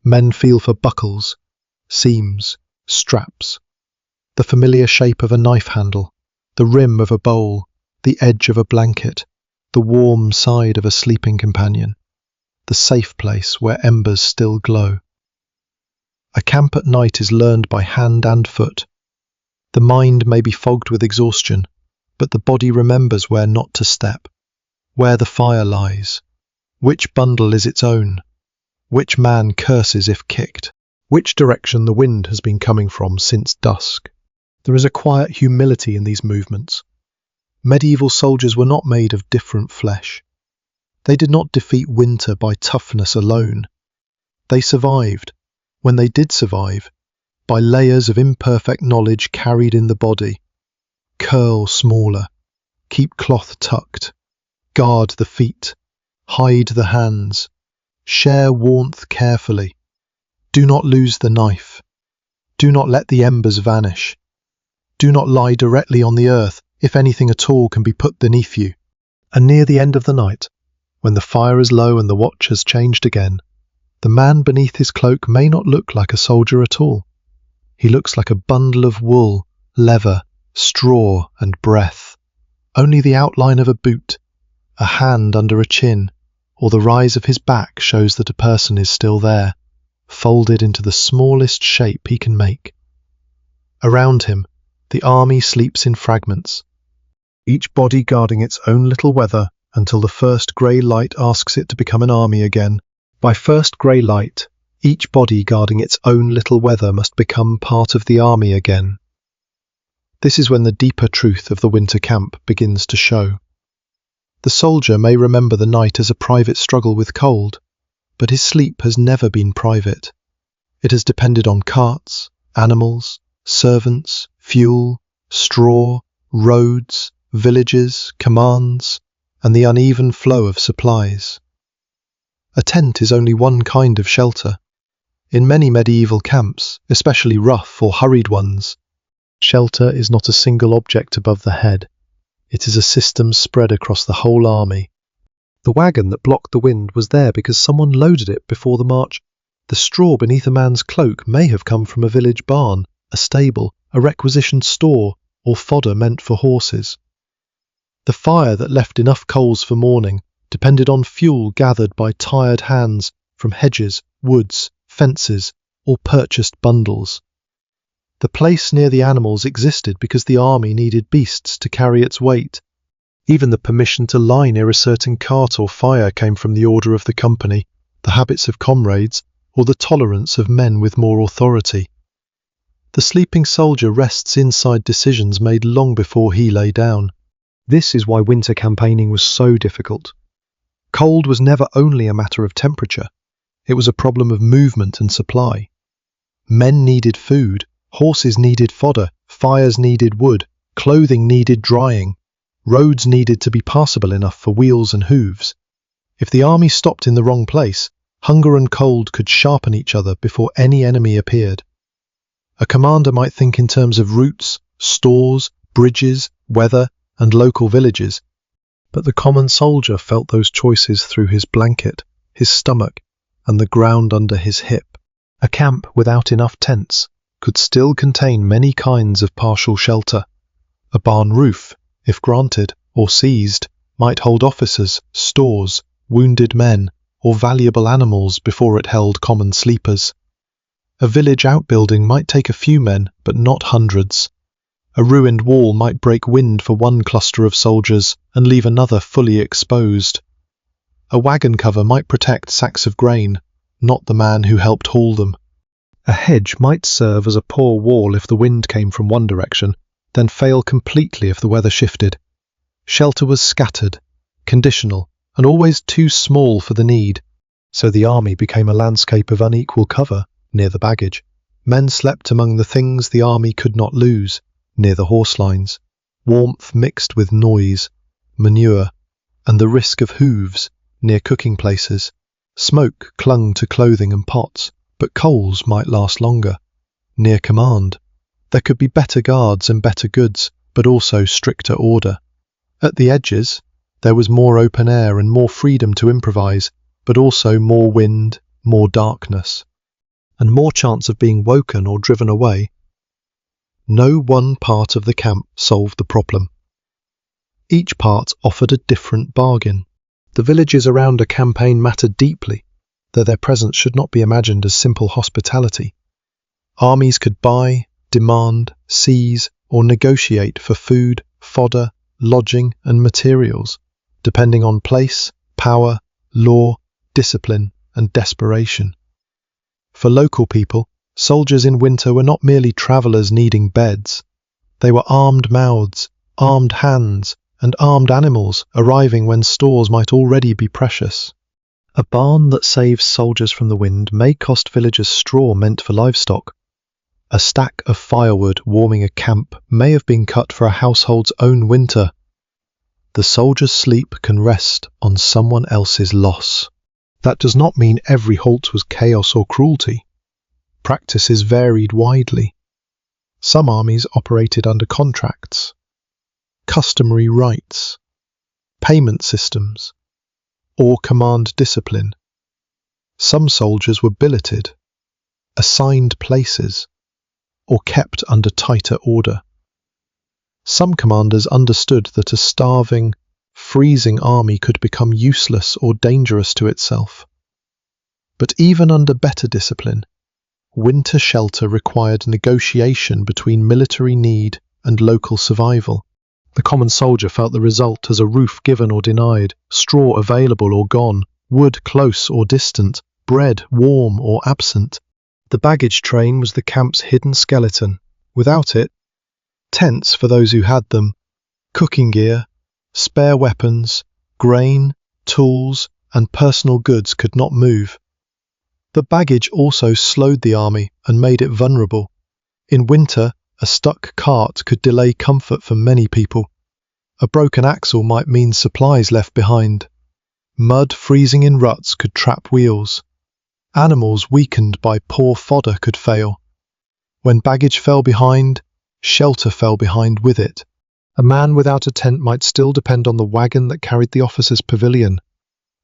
Men feel for buckles, seams, straps, the familiar shape of a knife handle, the rim of a bowl, the edge of a blanket, the warm side of a sleeping companion, the safe place where embers still glow. A camp at night is learned by hand and foot. The mind may be fogged with exhaustion, but the body remembers where not to step, where the fire lies, which bundle is its own, which man curses if kicked, which direction the wind has been coming from since dusk. There is a quiet humility in these movements. Medieval soldiers were not made of different flesh. They did not defeat winter by toughness alone. They survived, when they did survive, by layers of imperfect knowledge carried in the body. Curl smaller, keep cloth tucked, guard the feet, hide the hands, share warmth carefully. Do not lose the knife. Do not let the embers vanish. Do not lie directly on the earth if anything at all can be put beneath you. And near the end of the night, when the fire is low and the watch has changed again, the man beneath his cloak may not look like a soldier at all. He looks like a bundle of wool, leather, straw and breath. Only the outline of a boot, a hand under a chin, or the rise of his back shows that a person is still there, folded into the smallest shape he can make. Around him, the army sleeps in fragments, each body guarding its own little weather until the first grey light asks it to become an army again. By first grey light, each body guarding its own little weather must become part of the army again. This is when the deeper truth of the winter camp begins to show. The soldier may remember the night as a private struggle with cold, but his sleep has never been private. It has depended on carts, animals, servants, fuel, straw, roads, villages, commands, and the uneven flow of supplies. A tent is only one kind of shelter. In many medieval camps, especially rough or hurried ones, shelter is not a single object above the head. It is a system spread across the whole army. The wagon that blocked the wind was there because someone loaded it before the march. The straw beneath a man's cloak may have come from a village barn, a stable, a requisitioned store, or fodder meant for horses. The fire that left enough coals for morning depended on fuel gathered by tired hands from hedges, woods, fences, or purchased bundles. The place near the animals existed because the army needed beasts to carry its weight. Even the permission to lie near a certain cart or fire came from the order of the company, the habits of comrades, or the tolerance of men with more authority. The sleeping soldier rests inside decisions made long before he lay down. This is why winter campaigning was so difficult. Cold was never only a matter of temperature. It was a problem of movement and supply. Men needed food, horses needed fodder, fires needed wood, clothing needed drying. Roads needed to be passable enough for wheels and hooves. If the army stopped in the wrong place, hunger and cold could sharpen each other before any enemy appeared. A commander might think in terms of routes, stores, bridges, weather, and local villages, but the common soldier felt those choices through his blanket, his stomach, and the ground under his hip. A camp without enough tents could still contain many kinds of partial shelter. A barn roof, if granted or seized, might hold officers, stores, wounded men, or valuable animals before it held common sleepers. A village outbuilding might take a few men, but not hundreds. A ruined wall might break wind for one cluster of soldiers and leave another fully exposed. A wagon cover might protect sacks of grain, not the man who helped haul them. A hedge might serve as a poor wall if the wind came from one direction, then fail completely if the weather shifted. Shelter was scattered, conditional, and always too small for the need, so the army became a landscape of unequal cover near the baggage. Men slept among the things the army could not lose, near the horse lines, warmth mixed with noise, manure, and the risk of hooves near cooking places. Smoke clung to clothing and pots, but coals might last longer, near command. There could be better guards and better goods, but also stricter order. At the edges, there was more open air and more freedom to improvise, but also more wind, more darkness, and more chance of being woken or driven away. No one part of the camp solved the problem. Each part offered a different bargain. The villages around a campaign mattered deeply, though their presence should not be imagined as simple hospitality. Armies could buy, demand, seize, or negotiate for food, fodder, lodging, and materials, depending on place, power, law, discipline, and desperation. For local people, soldiers in winter were not merely travellers needing beds. They were armed mouths, armed hands, and armed animals arriving when stores might already be precious. A barn that saves soldiers from the wind may cost villagers straw meant for livestock. A stack of firewood warming a camp may have been cut for a household's own winter. The soldier's sleep can rest on someone else's loss. That does not mean every halt was chaos or cruelty. Practices varied widely. Some armies operated under contracts, customary rights, payment systems, or command discipline. Some soldiers were billeted, assigned places, or kept under tighter order. Some commanders understood that a starving, freezing army could become useless or dangerous to itself. But even under better discipline, winter shelter required negotiation between military need and local survival. The common soldier felt the result as a roof given or denied, straw available or gone, wood close or distant, bread warm or absent. The baggage train was the camp's hidden skeleton. Without it, tents for those who had them, cooking gear, spare weapons, grain, tools, and personal goods could not move. The baggage also slowed the army and made it vulnerable. In winter, a stuck cart could delay comfort for many people. A broken axle might mean supplies left behind. Mud freezing in ruts could trap wheels. Animals weakened by poor fodder could fail. When baggage fell behind, shelter fell behind with it. A man without a tent might still depend on the wagon that carried the officer's pavilion,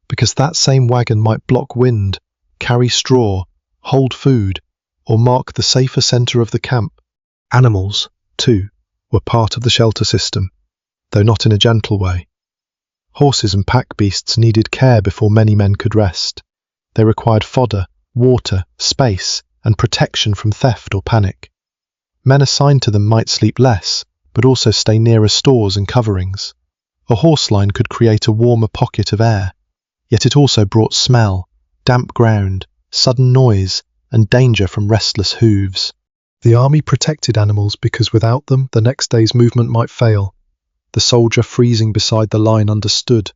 because that same wagon might block wind, carry straw, hold food, or mark the safer centre of the camp. Animals, too, were part of the shelter system, though not in a gentle way. Horses and pack beasts needed care before many men could rest. They required fodder, water, space, and protection from theft or panic. Men assigned to them might sleep less, but also stay nearer stores and coverings. A horse line could create a warmer pocket of air, yet it also brought smell, damp ground, sudden noise, and danger from restless hooves. The army protected animals because without them the next day's movement might fail. The soldier freezing beside the line understood,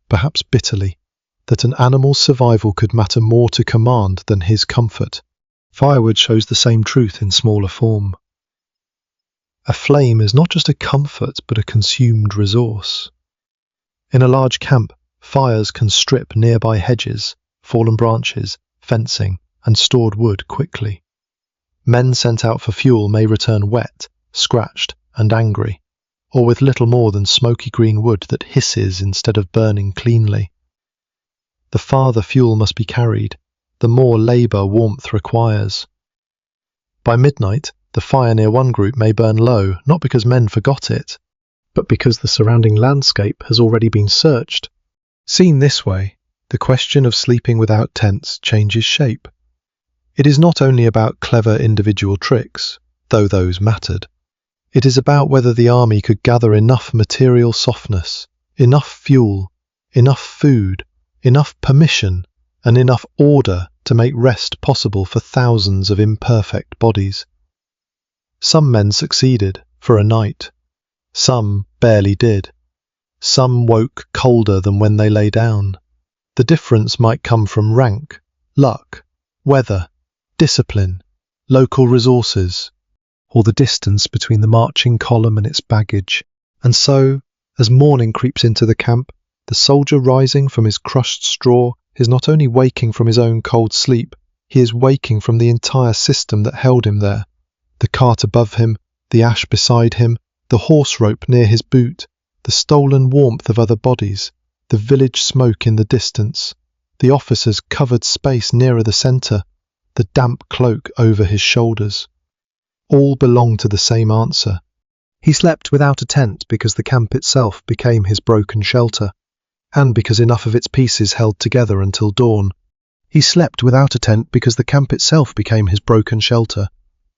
perhaps bitterly, that an animal's survival could matter more to command than his comfort. Firewood shows the same truth in smaller form. A flame is not just a comfort but a consumed resource. In a large camp, fires can strip nearby hedges, fallen branches, fencing, and stored wood quickly. Men sent out for fuel may return wet, scratched, and angry, or with little more than smoky green wood that hisses instead of burning cleanly. The farther fuel must be carried, the more labour warmth requires. By midnight, the fire near one group may burn low, not because men forgot it, but because the surrounding landscape has already been searched. Seen this way, the question of sleeping without tents changes shape. It is not only about clever individual tricks, though those mattered. It is about whether the army could gather enough material softness, enough fuel, enough food, enough permission, and enough order to make rest possible for thousands of imperfect bodies. Some men succeeded, for a night. Some barely did. Some woke colder than when they lay down. The difference might come from rank, luck, weather, discipline, local resources, or the distance between the marching column and its baggage. And so, as morning creeps into the camp, the soldier rising from his crushed straw is not only waking from his own cold sleep, he is waking from the entire system that held him there. The cart above him, the ash beside him, the horse rope near his boot, the stolen warmth of other bodies, the village smoke in the distance, the officer's covered space nearer the centre, the damp cloak over his shoulders. All belong to the same answer. He slept without a tent because the camp itself became his broken shelter, and because enough of its pieces held together until dawn. He slept without a tent because the camp itself became his broken shelter,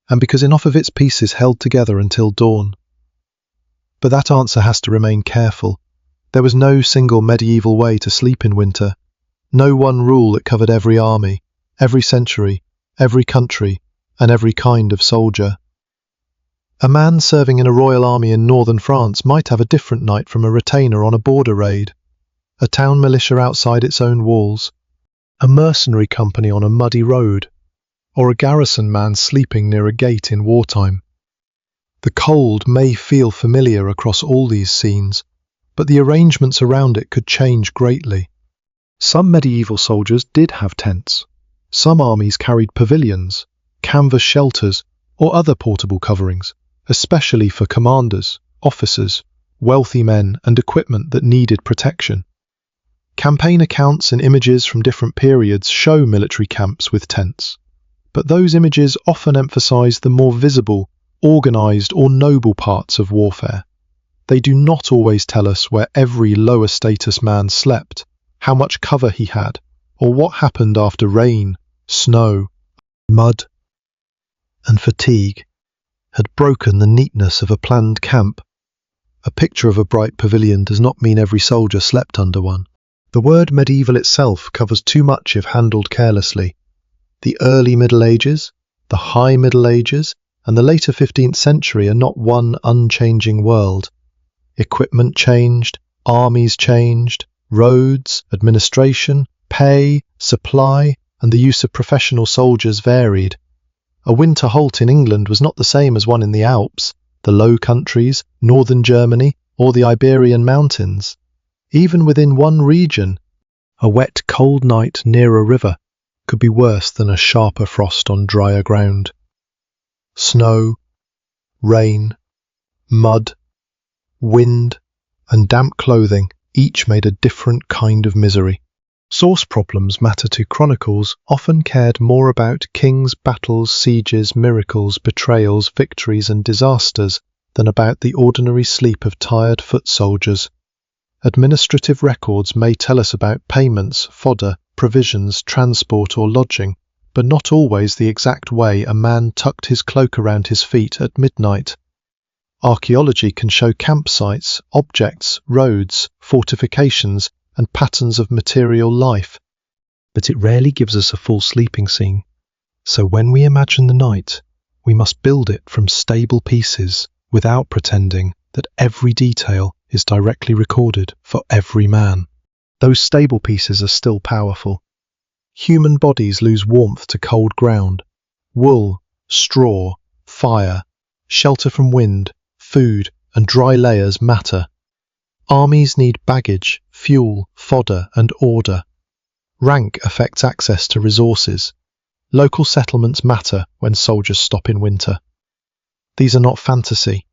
and because enough of its pieces held together until dawn. But that answer has to remain careful. There was no single medieval way to sleep in winter, no one rule that covered every army, every century, every country, and every kind of soldier. A man serving in a royal army in northern France might have a different night from a retainer on a border raid, a town militia outside its own walls, a mercenary company on a muddy road, or a garrison man sleeping near a gate in wartime. The cold may feel familiar across all these scenes, but the arrangements around it could change greatly. Some medieval soldiers did have tents. Some armies carried pavilions, canvas shelters, or other portable coverings, especially for commanders, officers, wealthy men, and equipment that needed protection. Campaign accounts and images from different periods show military camps with tents, but those images often emphasize the more visible, organized, or noble parts of warfare. They do not always tell us where every lower status man slept, how much cover he had, or what happened after rain, snow, mud, and fatigue had broken the neatness of a planned camp. A picture of a bright pavilion does not mean every soldier slept under one. The word medieval itself covers too much if handled carelessly. The early Middle Ages, the High Middle Ages, and the later 15th century are not one unchanging world. Equipment changed, armies changed, roads, administration, pay, supply, and the use of professional soldiers varied. A winter halt in England was not the same as one in the Alps, the Low Countries, northern Germany, or the Iberian Mountains. Even within one region, a wet, cold night near a river could be worse than a sharper frost on drier ground. Snow, rain, mud, wind, and damp clothing each made a different kind of misery. Source problems matter to chronicles often cared more about kings, battles, sieges, miracles, betrayals, victories, and disasters than about the ordinary sleep of tired foot soldiers. Administrative records may tell us about payments, fodder, provisions, transport, or lodging, but not always the exact way a man tucked his cloak around his feet at midnight. Archaeology can show campsites, objects, roads, fortifications, and patterns of material life, but it rarely gives us a full sleeping scene. So when we imagine the night, we must build it from stable pieces without pretending that every detail is directly recorded for every man. Those stable pieces are still powerful. Human bodies lose warmth to cold ground. Wool, straw, fire, shelter from wind, food, and dry layers matter. Armies need baggage, fuel, fodder, and order. Rank affects access to resources. Local settlements matter when soldiers stop in winter. These are not fantasy.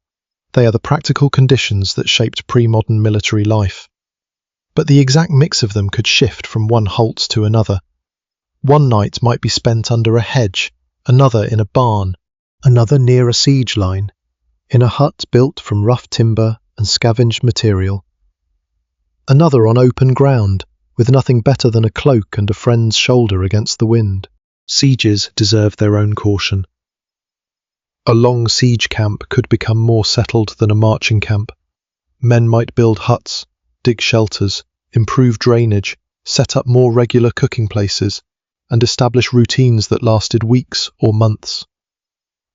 They are the practical conditions that shaped pre-modern military life. But the exact mix of them could shift from one halt to another. One night might be spent under a hedge, another in a barn, another near a siege line, in a hut built from rough timber and scavenged material. Another on open ground, with nothing better than a cloak and a friend's shoulder against the wind. Sieges deserve their own caution. A long siege camp could become more settled than a marching camp. Men might build huts, dig shelters, improve drainage, set up more regular cooking places, and establish routines that lasted weeks or months.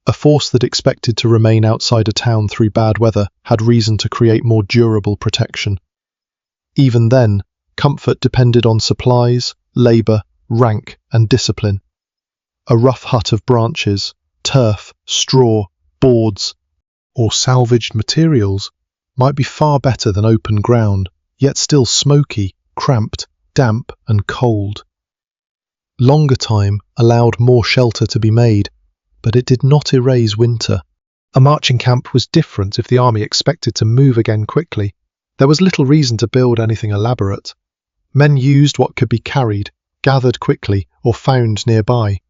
A force that expected to remain outside a town through bad weather had reason to create more durable protection. Even then, comfort depended on supplies, labour, rank, and discipline. A rough hut of branches, turf, straw, boards, or salvaged materials might be far better than open ground, yet still smoky, cramped, damp, and cold. Longer time allowed more shelter to be made, but it did not erase winter. A marching camp was different if the army expected to move again quickly. There was little reason to build anything elaborate. Men used what could be carried, gathered quickly, or found nearby.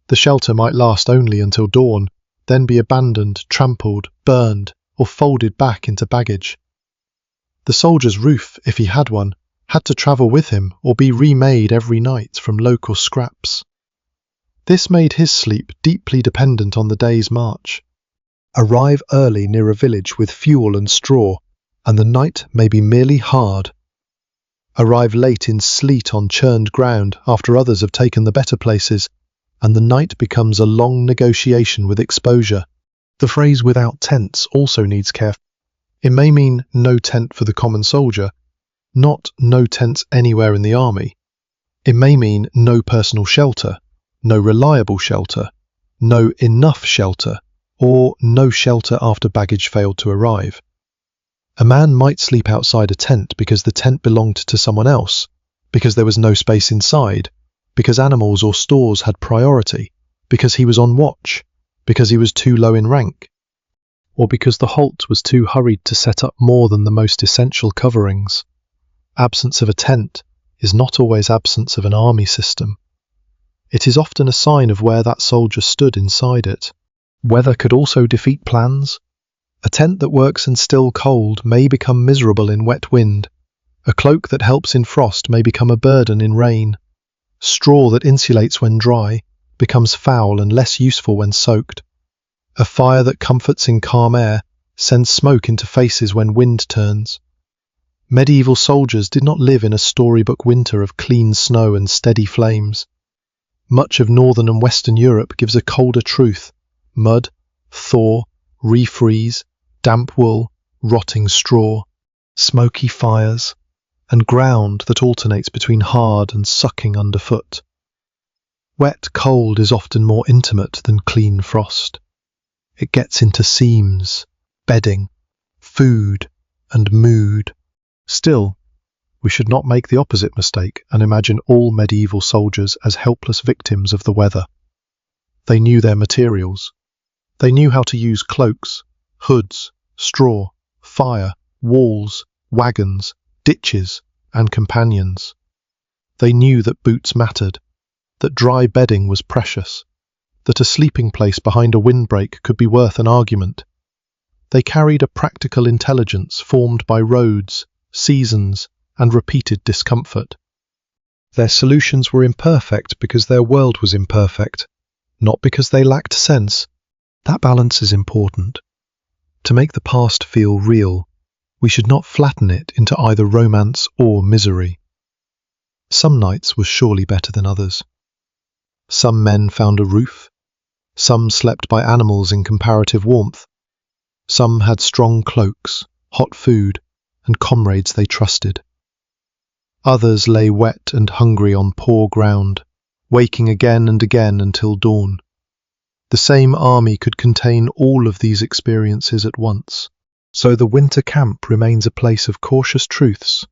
The shelter might last only until dawn, then be abandoned, trampled, burned, or folded back into baggage. The soldier's roof, if he had one, had to travel with him or be remade every night from local scraps. This made his sleep deeply dependent on the day's march. Arrive early near a village with fuel and straw, and the night may be merely hard. Arrive late in sleet on churned ground after others have taken the better places, and the night becomes a long negotiation with exposure. The phrase "without tents" also needs care. It may mean no tent for the common soldier, not no tents anywhere in the army. It may mean no personal shelter, no reliable shelter, no enough shelter, or no shelter after baggage failed to arrive. A man might sleep outside a tent because the tent belonged to someone else, because there was no space inside, because animals or stores had priority, because he was on watch, because he was too low in rank, or because the halt was too hurried to set up more than the most essential coverings. Absence of a tent is not always absence of an army system. It is often a sign of where that soldier stood inside it. Weather could also defeat plans. A tent that works in still cold may become miserable in wet wind. A cloak that helps in frost may become a burden in rain. Straw that insulates when dry becomes foul and less useful when soaked. A fire that comforts in calm air sends smoke into faces when wind turns. Medieval soldiers did not live in a storybook winter of clean snow and steady flames. Much of northern and western Europe gives a colder truth: mud, thaw, refreeze, damp wool, rotting straw, smoky fires, and ground that alternates between hard and sucking underfoot. Wet cold is often more intimate than clean frost. It gets into seams, bedding, food, and mood. Still, we should not make the opposite mistake and imagine all medieval soldiers as helpless victims of the weather. They knew their materials. They knew how to use cloaks, hoods, straw, fire, walls, wagons, ditches, and companions. They knew that boots mattered, that dry bedding was precious, that a sleeping place behind a windbreak could be worth an argument. They carried a practical intelligence formed by roads, seasons, and repeated discomfort. Their solutions were imperfect because their world was imperfect, not because they lacked sense. That balance is important. To make the past feel real, we should not flatten it into either romance or misery. Some nights were surely better than others. Some men found a roof. Some slept by animals in comparative warmth. Some had strong cloaks, hot food, and comrades they trusted. Others lay wet and hungry on poor ground, waking again and again until dawn. The same army could contain all of these experiences at once. So the winter camp remains a place of cautious truths.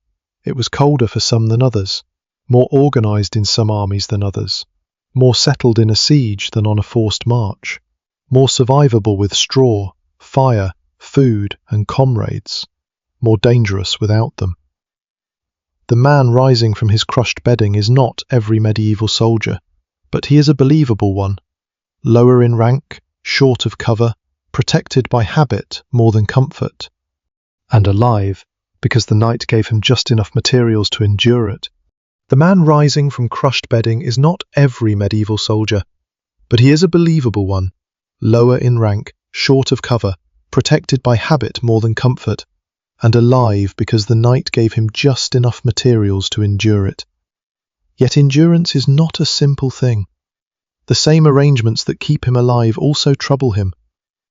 It was colder for some than others, more organized in some armies than others, more settled in a siege than on a forced march, more survivable with straw, fire, food, and comrades, more dangerous without them. The man rising from his crushed bedding is not every medieval soldier, but he is a believable one, lower in rank, short of cover, protected by habit more than comfort, and alive because the night gave him just enough materials to endure it. The man rising from crushed bedding is not every medieval soldier, but he is a believable one, lower in rank, short of cover, protected by habit more than comfort, and alive because the night gave him just enough materials to endure it. Yet endurance is not a simple thing. The same arrangements that keep him alive also trouble him.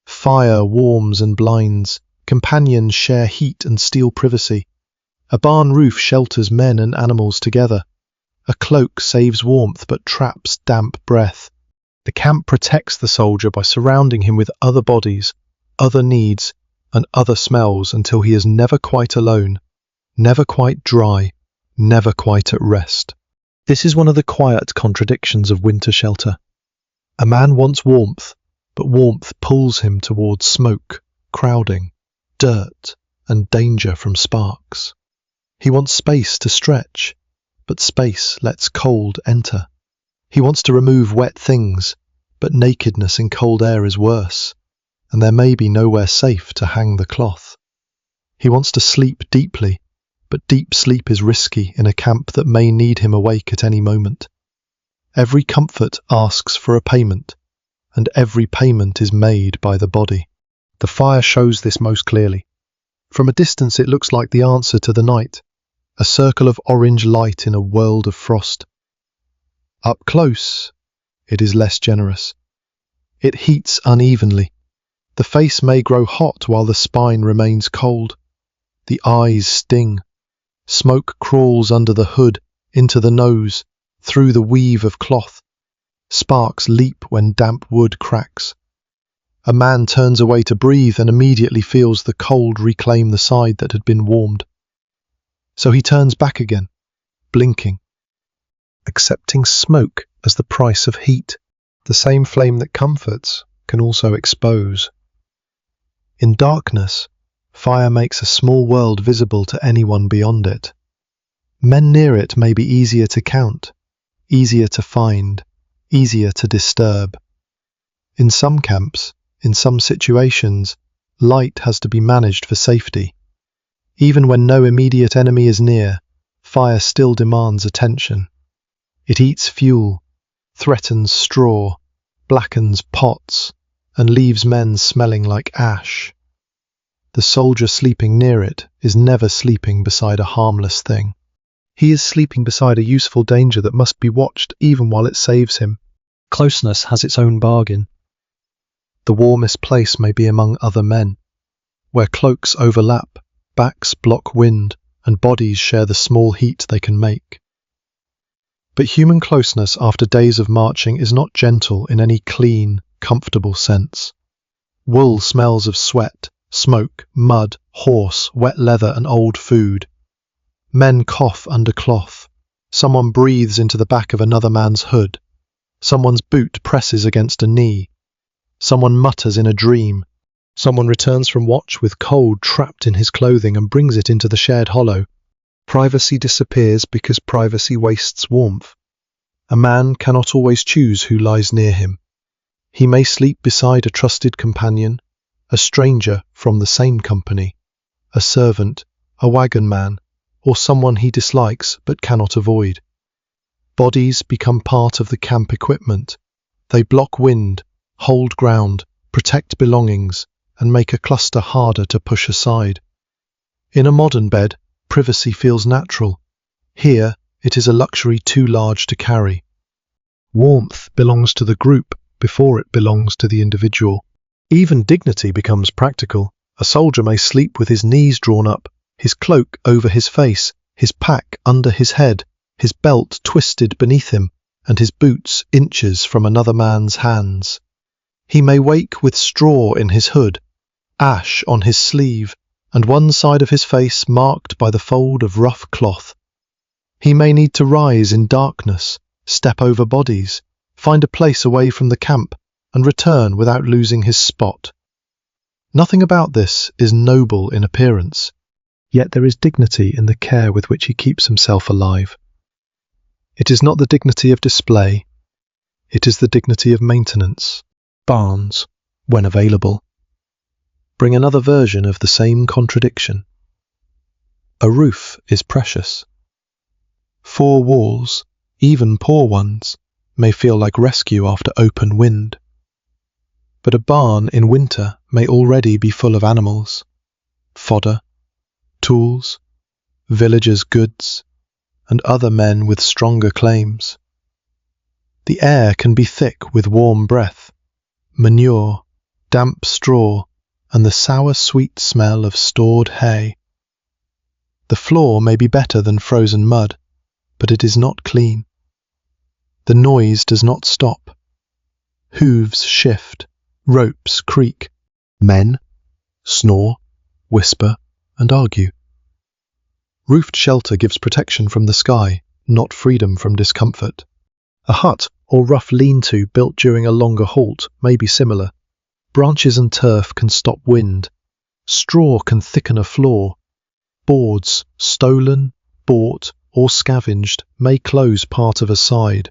Fire warms and blinds, companions share heat and steal privacy. A barn roof shelters men and animals together. A cloak saves warmth but traps damp breath. The camp protects the soldier by surrounding him with other bodies, other needs, and other smells until he is never quite alone, never quite dry, never quite at rest. This is one of the quiet contradictions of winter shelter. A man wants warmth, but warmth pulls him towards smoke, crowding, dirt, and danger from sparks. He wants space to stretch, but space lets cold enter. He wants to remove wet things, but nakedness in cold air is worse, and there may be nowhere safe to hang the cloth. He wants to sleep deeply, but deep sleep is risky in a camp that may need him awake at any moment. Every comfort asks for a payment, and every payment is made by the body. The fire shows this most clearly. From a distance it looks like the answer to the night, a circle of orange light in a world of frost. Up close, it is less generous. It heats unevenly. The face may grow hot while the spine remains cold. The eyes sting. Smoke crawls under the hood, into the nose, through the weave of cloth. Sparks leap when damp wood cracks. A man turns away to breathe and immediately feels the cold reclaim the side that had been warmed. So he turns back again, blinking, accepting smoke as the price of heat. The same flame that comforts can also expose. In darkness, fire makes a small world visible to anyone beyond it. Men near it may be easier to count, easier to find, easier to disturb. In some camps, in some situations, light has to be managed for safety. Even when no immediate enemy is near, fire still demands attention. It eats fuel, threatens straw, blackens pots, and leaves men smelling like ash. The soldier sleeping near it is never sleeping beside a harmless thing. He is sleeping beside a useful danger that must be watched even while it saves him. Closeness has its own bargain. The warmest place may be among other men, where cloaks overlap, backs block wind, and bodies share the small heat they can make. But human closeness after days of marching is not gentle in any clean, comfortable sense. Wool smells of sweat, smoke, mud, horse, wet leather, and old food. Men cough under cloth. Someone breathes into the back of another man's hood. Someone's boot presses against a knee. Someone mutters in a dream. Someone returns from watch with cold trapped in his clothing and brings it into the shared hollow. Privacy disappears because privacy wastes warmth. A man cannot always choose who lies near him. He may sleep beside a trusted companion, a stranger from the same company, a servant, a wagon man, or someone he dislikes but cannot avoid. Bodies become part of the camp equipment. They block wind, hold ground, protect belongings, and make a cluster harder to push aside. In a modern bed, privacy feels natural. Here, it is a luxury too large to carry. Warmth belongs to the group before it belongs to the individual. Even dignity becomes practical. A soldier may sleep with his knees drawn up, his cloak over his face, his pack under his head, his belt twisted beneath him, and his boots inches from another man's hands. He may wake with straw in his hood, ash on his sleeve, and one side of his face marked by the fold of rough cloth. He may need to rise in darkness, step over bodies, find a place away from the camp, and return without losing his spot. Nothing about this is noble in appearance, yet there is dignity in the care with which he keeps himself alive. It is not the dignity of display, it is the dignity of maintenance. Barns, when available, bring another version of the same contradiction. A roof is precious. 4 walls, even poor ones, may feel like rescue after open wind. But a barn in winter may already be full of animals, fodder, tools, villagers' goods, and other men with stronger claims. The air can be thick with warm breath, manure, damp straw, and the sour-sweet smell of stored hay. The floor may be better than frozen mud, but it is not clean. The noise does not stop. Hooves shift, ropes creak, men snore, whisper, and argue. Roofed shelter gives protection from the sky, not freedom from discomfort. A hut or rough lean-to built during a longer halt may be similar. Branches and turf can stop wind. Straw can thicken a floor. Boards, stolen, bought, or scavenged, may close part of a side.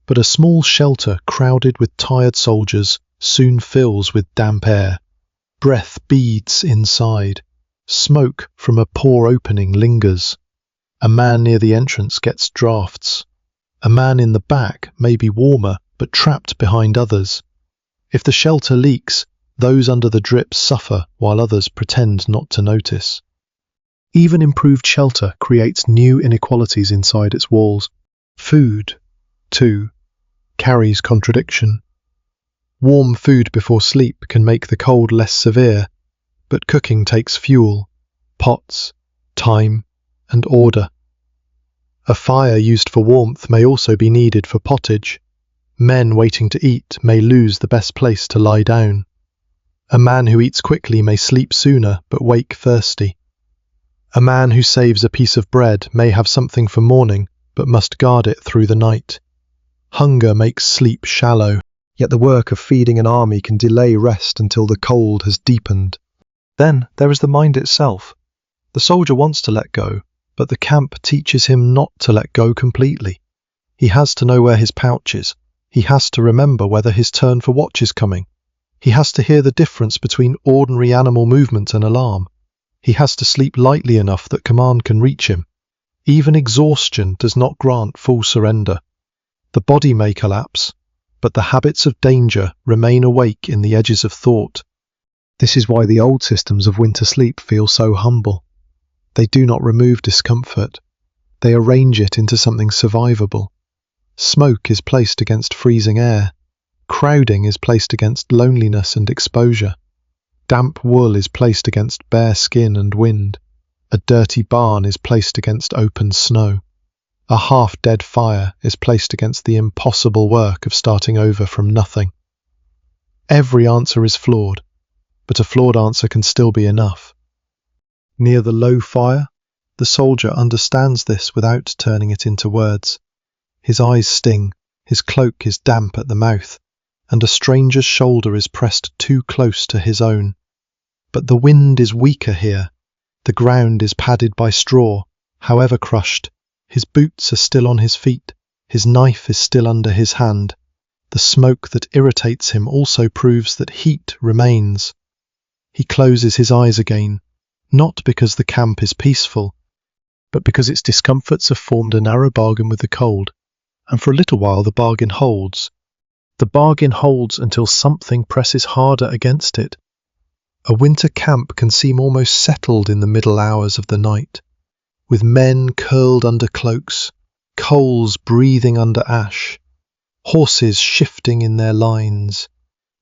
But a small shelter crowded with tired soldiers soon fills with damp air. Breath beads inside. Smoke from a poor opening lingers. A man near the entrance gets drafts. A man in the back may be warmer, but trapped behind others. If the shelter leaks, those under the drip suffer while others pretend not to notice. Even improved shelter creates new inequalities inside its walls. Food, too, carries contradiction. Warm food before sleep can make the cold less severe, but cooking takes fuel, pots, time, and order. A fire used for warmth may also be needed for pottage. Men waiting to eat may lose the best place to lie down. A man who eats quickly may sleep sooner but wake thirsty. A man who saves a piece of bread may have something for morning but must guard it through the night. Hunger makes sleep shallow, yet the work of feeding an army can delay rest until the cold has deepened. Then there is the mind itself. The soldier wants to let go, but the camp teaches him not to let go completely. He has to know where his pouch is. He has to remember whether his turn for watch is coming. He has to hear the difference between ordinary animal movement and alarm. He has to sleep lightly enough that command can reach him. Even exhaustion does not grant full surrender. The body may collapse, but the habits of danger remain awake in the edges of thought. This is why the old systems of winter sleep feel so humble. They do not remove discomfort. They arrange it into something survivable. Smoke is placed against freezing air. Crowding is placed against loneliness and exposure. Damp wool is placed against bare skin and wind. A dirty barn is placed against open snow. A half-dead fire is placed against the impossible work of starting over from nothing. Every answer is flawed, but a flawed answer can still be enough. Near the low fire, the soldier understands this without turning it into words. His eyes sting, his cloak is damp at the mouth, and a stranger's shoulder is pressed too close to his own. But the wind is weaker here. The ground is padded by straw, however crushed. His boots are still on his feet. His knife is still under his hand. The smoke that irritates him also proves that heat remains. He closes his eyes again, not because the camp is peaceful, but because its discomforts have formed a narrow bargain with the cold. and for a little while the bargain holds. The bargain holds until something presses harder against it. A winter camp can seem almost settled in the middle hours of the night, with men curled under cloaks, coals breathing under ash, horses shifting in their lines,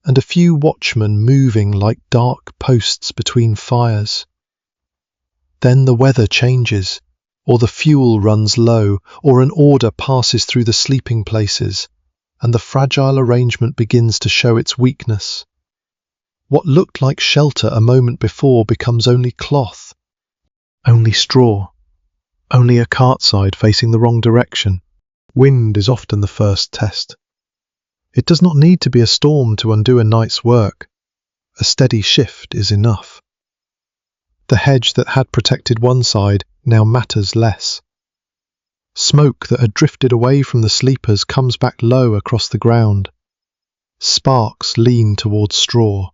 and a few watchmen moving like dark posts between fires. Then the weather changes, or the fuel runs low, or an order passes through the sleeping places, and the fragile arrangement begins to show its weakness. What looked like shelter a moment before becomes only cloth, only straw, only a cartside facing the wrong direction. Wind is often the first test. It does not need to be a storm to undo a night's work. A steady shift is enough. The hedge that had protected one side now matters less. Smoke that had drifted away from the sleepers comes back low across the ground. Sparks lean towards straw.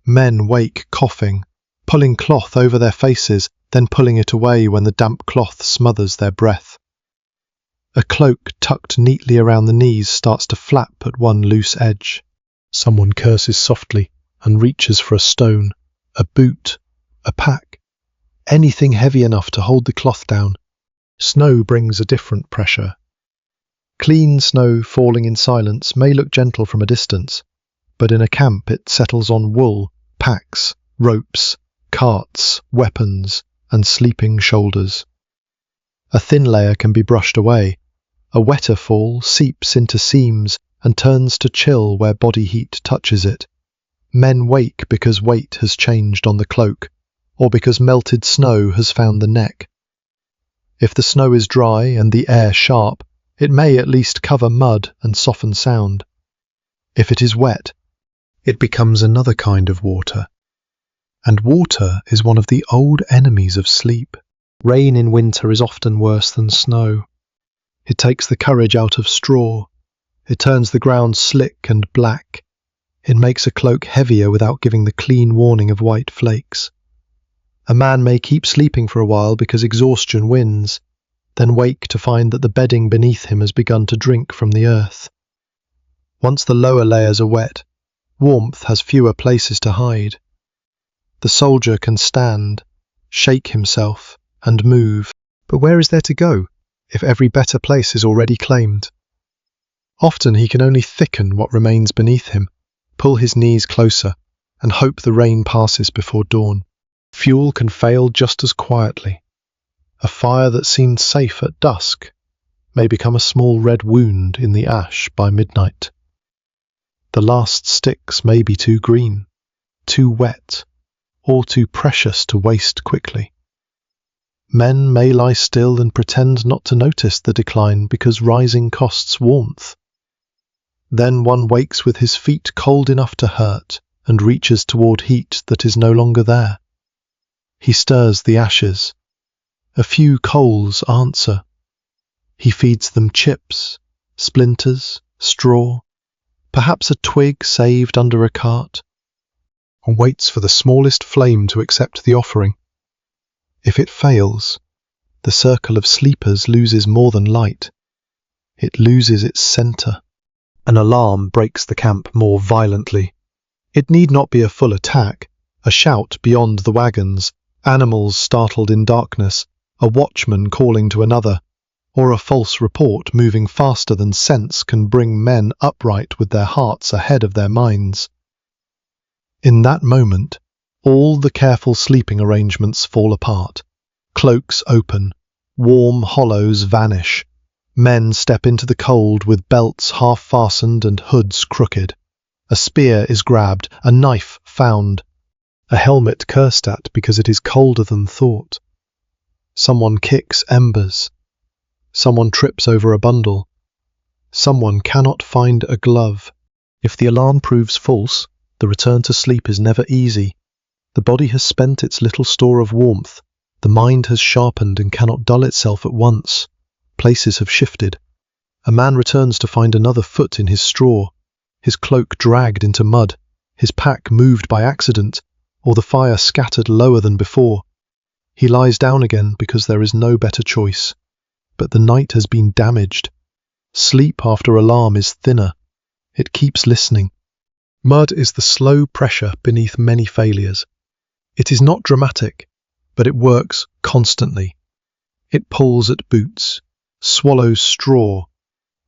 Men wake coughing, pulling cloth over their faces, then pulling it away when the damp cloth smothers their breath. A cloak tucked neatly around the knees starts to flap at one loose edge. Someone curses softly and reaches for a stone, a boot, a pack, anything heavy enough to hold the cloth down. Snow brings a different pressure. Clean snow falling in silence may look gentle from a distance, but in a camp it settles on wool, packs, ropes, carts, weapons, and sleeping shoulders. A thin layer can be brushed away. A wetter fall seeps into seams and turns to chill where body heat touches it. Men wake because weight has changed on the cloak, or because melted snow has found the neck. If the snow is dry and the air sharp, it may at least cover mud and soften sound. If it is wet, it becomes another kind of water. And water is one of the old enemies of sleep. Rain in winter is often worse than snow. It takes the courage out of straw. It turns the ground slick and black. It makes a cloak heavier without giving the clean warning of white flakes. A man may keep sleeping for a while because exhaustion wins, then wake to find that the bedding beneath him has begun to drink from the earth. Once the lower layers are wet, warmth has fewer places to hide. The soldier can stand, shake himself, and move, but where is there to go if every better place is already claimed? Often he can only thicken what remains beneath him, pull his knees closer, and hope the rain passes before dawn. Fuel can fail just as quietly. A fire that seemed safe at dusk may become a small red wound in the ash by midnight. The last sticks may be too green, too wet, or too precious to waste quickly. Men may lie still and pretend not to notice the decline because rising costs warmth. Then one wakes with his feet cold enough to hurt and reaches toward heat that is no longer there. He stirs the ashes. A few coals answer. He feeds them chips, splinters, straw, perhaps a twig saved under a cart, and waits for the smallest flame to accept the offering. If it fails, the circle of sleepers loses more than light. It loses its centre. An alarm breaks the camp more violently. It need not be a full attack, a shout beyond the wagons, animals startled in darkness, a watchman calling to another, or a false report moving faster than sense can bring men upright with their hearts ahead of their minds. In that moment, all the careful sleeping arrangements fall apart. Cloaks open, warm hollows vanish. Men step into the cold with belts half fastened and hoods crooked. A spear is grabbed, a knife found, a helmet cursed at because it is colder than thought. Someone kicks embers. Someone trips over a bundle. Someone cannot find a glove. If the alarm proves false, the return to sleep is never easy. The body has spent its little store of warmth. The mind has sharpened and cannot dull itself at once. Places have shifted. A man returns to find another foot in his straw, his cloak dragged into mud, his pack moved by accident, or the fire scattered lower than before. He lies down again because there is no better choice. But the night has been damaged. Sleep after alarm is thinner. It keeps listening. Mud is the slow pressure beneath many failures. It is not dramatic, but it works constantly. It pulls at boots, swallows straw,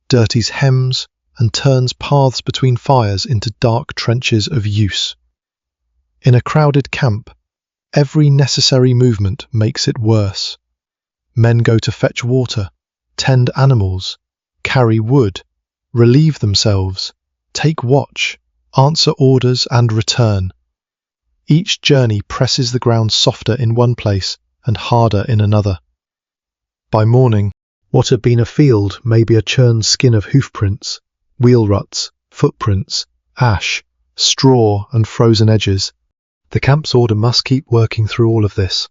dirties hems, and turns paths between fires into dark trenches of use. In a crowded camp, every necessary movement makes it worse. Men go to fetch water, tend animals, carry wood, relieve themselves, take watch, answer orders and return. Each journey presses the ground softer in one place and harder in another. By morning, what had been a field may be a churned skin of hoofprints, wheel ruts, footprints, ash, straw and frozen edges. The camp's order must keep working through all of this.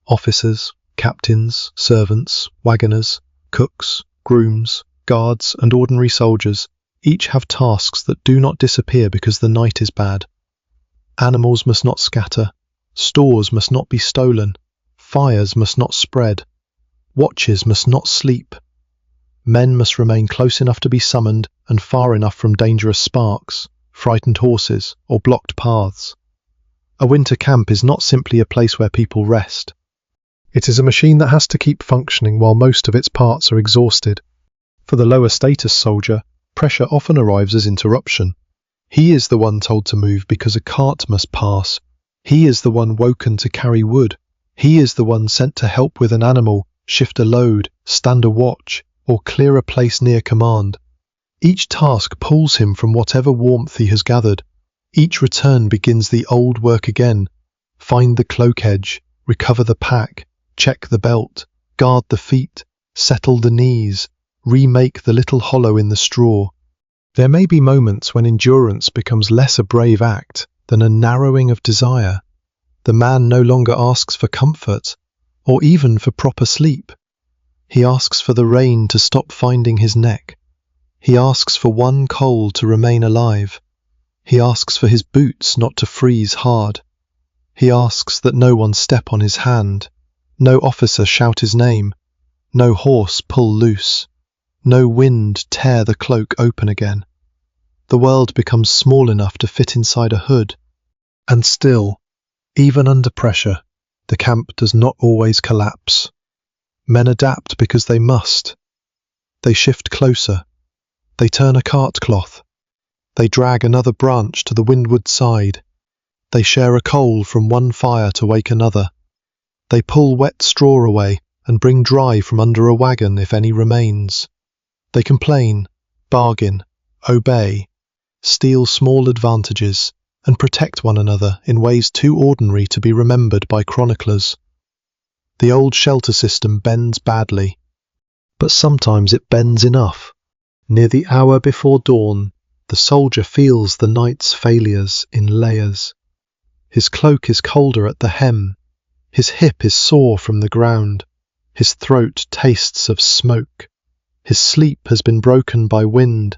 Officers, captains, servants, wagoners, cooks, grooms, guards and ordinary soldiers each have tasks that do not disappear because the night is bad. Animals must not scatter, stores must not be stolen, fires must not spread, watches must not sleep. Men must remain close enough to be summoned and far enough from dangerous sparks, frightened horses or blocked paths. A winter camp is not simply a place where people rest. It is a machine that has to keep functioning while most of its parts are exhausted. For the lower status soldier, pressure often arrives as interruption. He is the one told to move because a cart must pass. He is the one woken to carry wood. He is the one sent to help with an animal, shift a load, stand a watch, or clear a place near command. Each task pulls him from whatever warmth he has gathered. Each return begins the old work again. Find the cloak edge, recover the pack, check the belt, guard the feet, settle the knees, remake the little hollow in the straw. There may be moments when endurance becomes less a brave act than a narrowing of desire. The man no longer asks for comfort, or even for proper sleep. He asks for the rain to stop finding his neck. He asks for one coal to remain alive. He asks for his boots not to freeze hard. He asks that no one step on his hand, no officer shout his name, no horse pull loose, no wind tear the cloak open again. The world becomes small enough to fit inside a hood. And still, even under pressure, the camp does not always collapse. Men adapt because they must. They shift closer. They turn a cart cloth. They drag another branch to the windward side. They share a coal from one fire to wake another. They pull wet straw away and bring dry from under a wagon if any remains. They complain, bargain, obey, steal small advantages, and protect one another in ways too ordinary to be remembered by chroniclers. The old shelter system bends badly, but sometimes it bends enough. Near the hour before dawn, the soldier feels the night's failures in layers. His cloak is colder at the hem. His hip is sore from the ground. His throat tastes of smoke. His sleep has been broken by wind,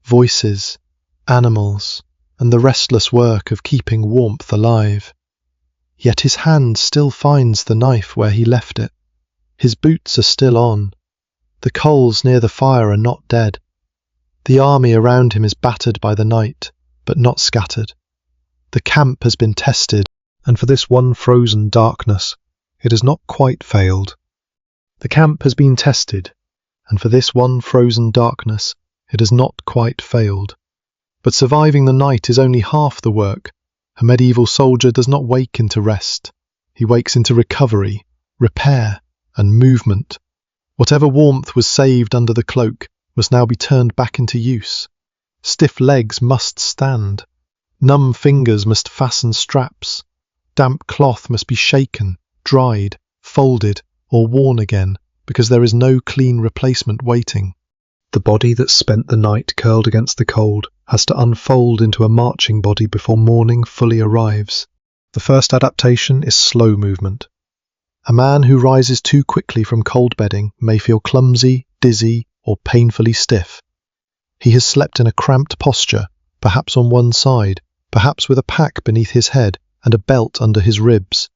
voices, animals, and the restless work of keeping warmth alive. Yet his hand still finds the knife where he left it. His boots are still on. The coals near the fire are not dead. The army around him is battered by the night, but not scattered. The camp has been tested, and for this one frozen darkness, it has not quite failed. The camp has been tested, and for this one frozen darkness, it has not quite failed. But surviving the night is only half the work. A medieval soldier does not wake into rest. He wakes into recovery, repair, and movement. Whatever warmth was saved under the cloak must now be turned back into use. Stiff legs must stand. Numb fingers must fasten straps. Damp cloth must be shaken, dried, folded, or worn again, because there is no clean replacement waiting. The body that spent the night curled against the cold has to unfold into a marching body before morning fully arrives. The first adaptation is slow movement. A man who rises too quickly from cold bedding may feel clumsy, dizzy, or painfully stiff. He has slept in a cramped posture, perhaps on one side, perhaps with a pack beneath his head and a belt under his ribs.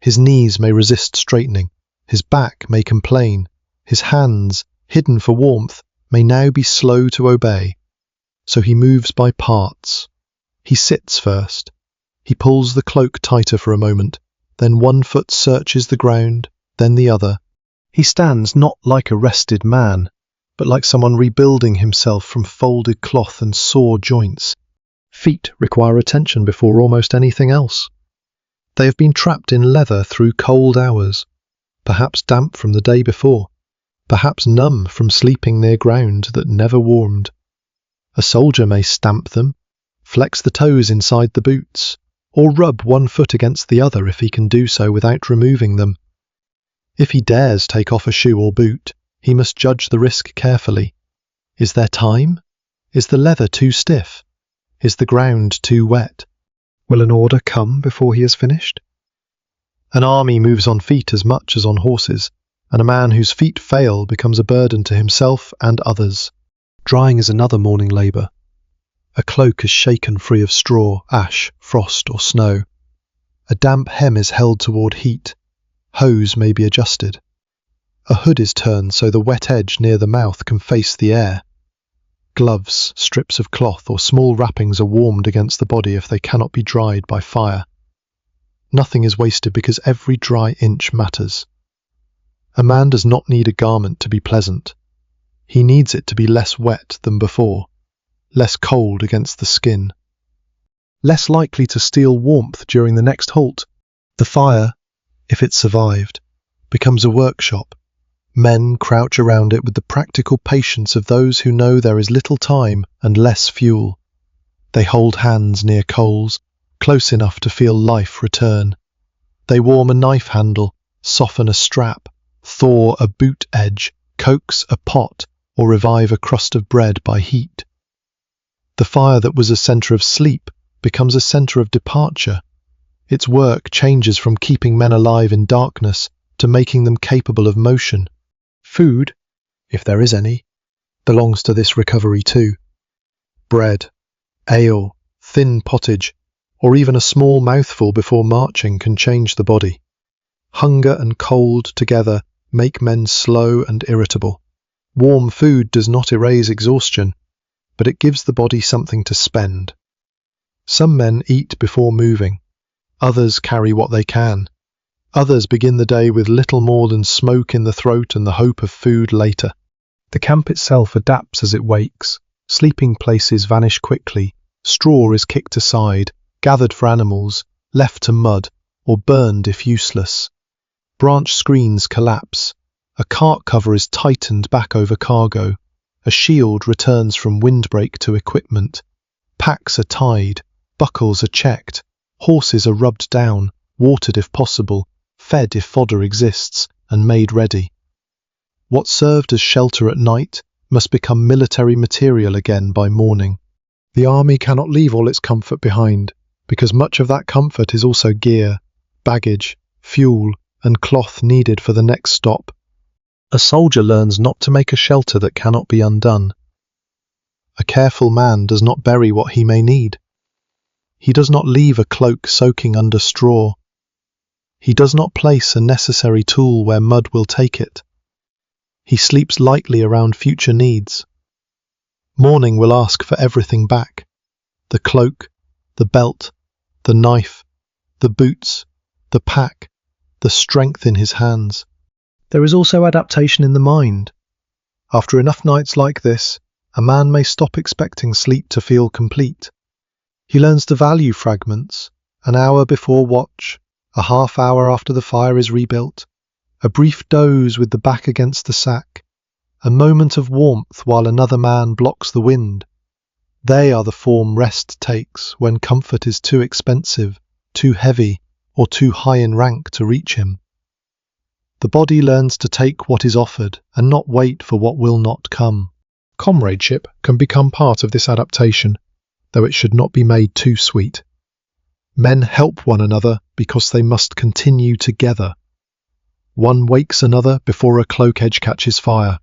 His knees may resist straightening, his back may complain, his hands, hidden for warmth, may now be slow to obey, so he moves by parts. He sits first. He pulls the cloak tighter for a moment, then one foot searches the ground, then the other. He stands not like a rested man, but like someone rebuilding himself from folded cloth and sore joints. Feet require attention before almost anything else. They have been trapped in leather through cold hours, perhaps damp from the day before, perhaps numb from sleeping near ground that never warmed. A soldier may stamp them, flex the toes inside the boots, or rub one foot against the other if he can do so without removing them. If he dares take off a shoe or boot, he must judge the risk carefully. Is there time? Is the leather too stiff? Is the ground too wet? Will an order come before he has finished? An army moves on feet as much as on horses, and a man whose feet fail becomes a burden to himself and others. Drying is another morning labour. A cloak is shaken free of straw, ash, frost or snow. A damp hem is held toward heat. Hose may be adjusted. A hood is turned so the wet edge near the mouth can face the air. Gloves, strips of cloth or small wrappings are warmed against the body if they cannot be dried by fire. Nothing is wasted because every dry inch matters. A man does not need a garment to be pleasant. He needs it to be less wet than before, less cold against the skin, less likely to steal warmth during the next halt. The fire, if it survived, becomes a workshop. Men crouch around it with the practical patience of those who know there is little time and less fuel. They hold hands near coals, close enough to feel life return. They warm a knife handle, soften a strap, thaw a boot edge, coax a pot, or revive a crust of bread by heat. The fire that was a centre of sleep becomes a centre of departure. Its work changes from keeping men alive in darkness to making them capable of motion. Food, if there is any, belongs to this recovery too. Bread, ale, thin pottage, or even a small mouthful before marching can change the body. Hunger and cold together make men slow and irritable. Warm food does not erase exhaustion, but it gives the body something to spend. Some men eat before moving. Others carry what they can. Others begin the day with little more than smoke in the throat and the hope of food later. The camp itself adapts as it wakes. Sleeping places vanish quickly. Straw is kicked aside, gathered for animals, left to mud, or burned if useless. Branch screens collapse. A cart cover is tightened back over cargo. A shield returns from windbreak to equipment. Packs are tied. Buckles are checked. Horses are rubbed down, watered if possible, fed if fodder exists, and made ready. What served as shelter at night must become military material again by morning. The army cannot leave all its comfort behind, because much of that comfort is also gear, baggage, fuel, and cloth needed for the next stop. A soldier learns not to make a shelter that cannot be undone. A careful man does not bury what he may need. He does not leave a cloak soaking under straw. He does not place a necessary tool where mud will take it. He sleeps lightly around future needs. Morning will ask for everything back: the cloak, the belt, the knife, the boots, the pack, the strength in his hands. There is also adaptation in the mind. After enough nights like this, a man may stop expecting sleep to feel complete. He learns to value fragments: an hour before watch, a half hour after the fire is rebuilt, a brief doze with the back against the sack, a moment of warmth while another man blocks the wind. They are the form rest takes when comfort is too expensive, too heavy, or too high in rank to reach him. The body learns to take what is offered and not wait for what will not come. Comradeship can become part of this adaptation, though it should not be made too sweet. Men help one another because they must continue together. One wakes another before a cloak edge catches fire.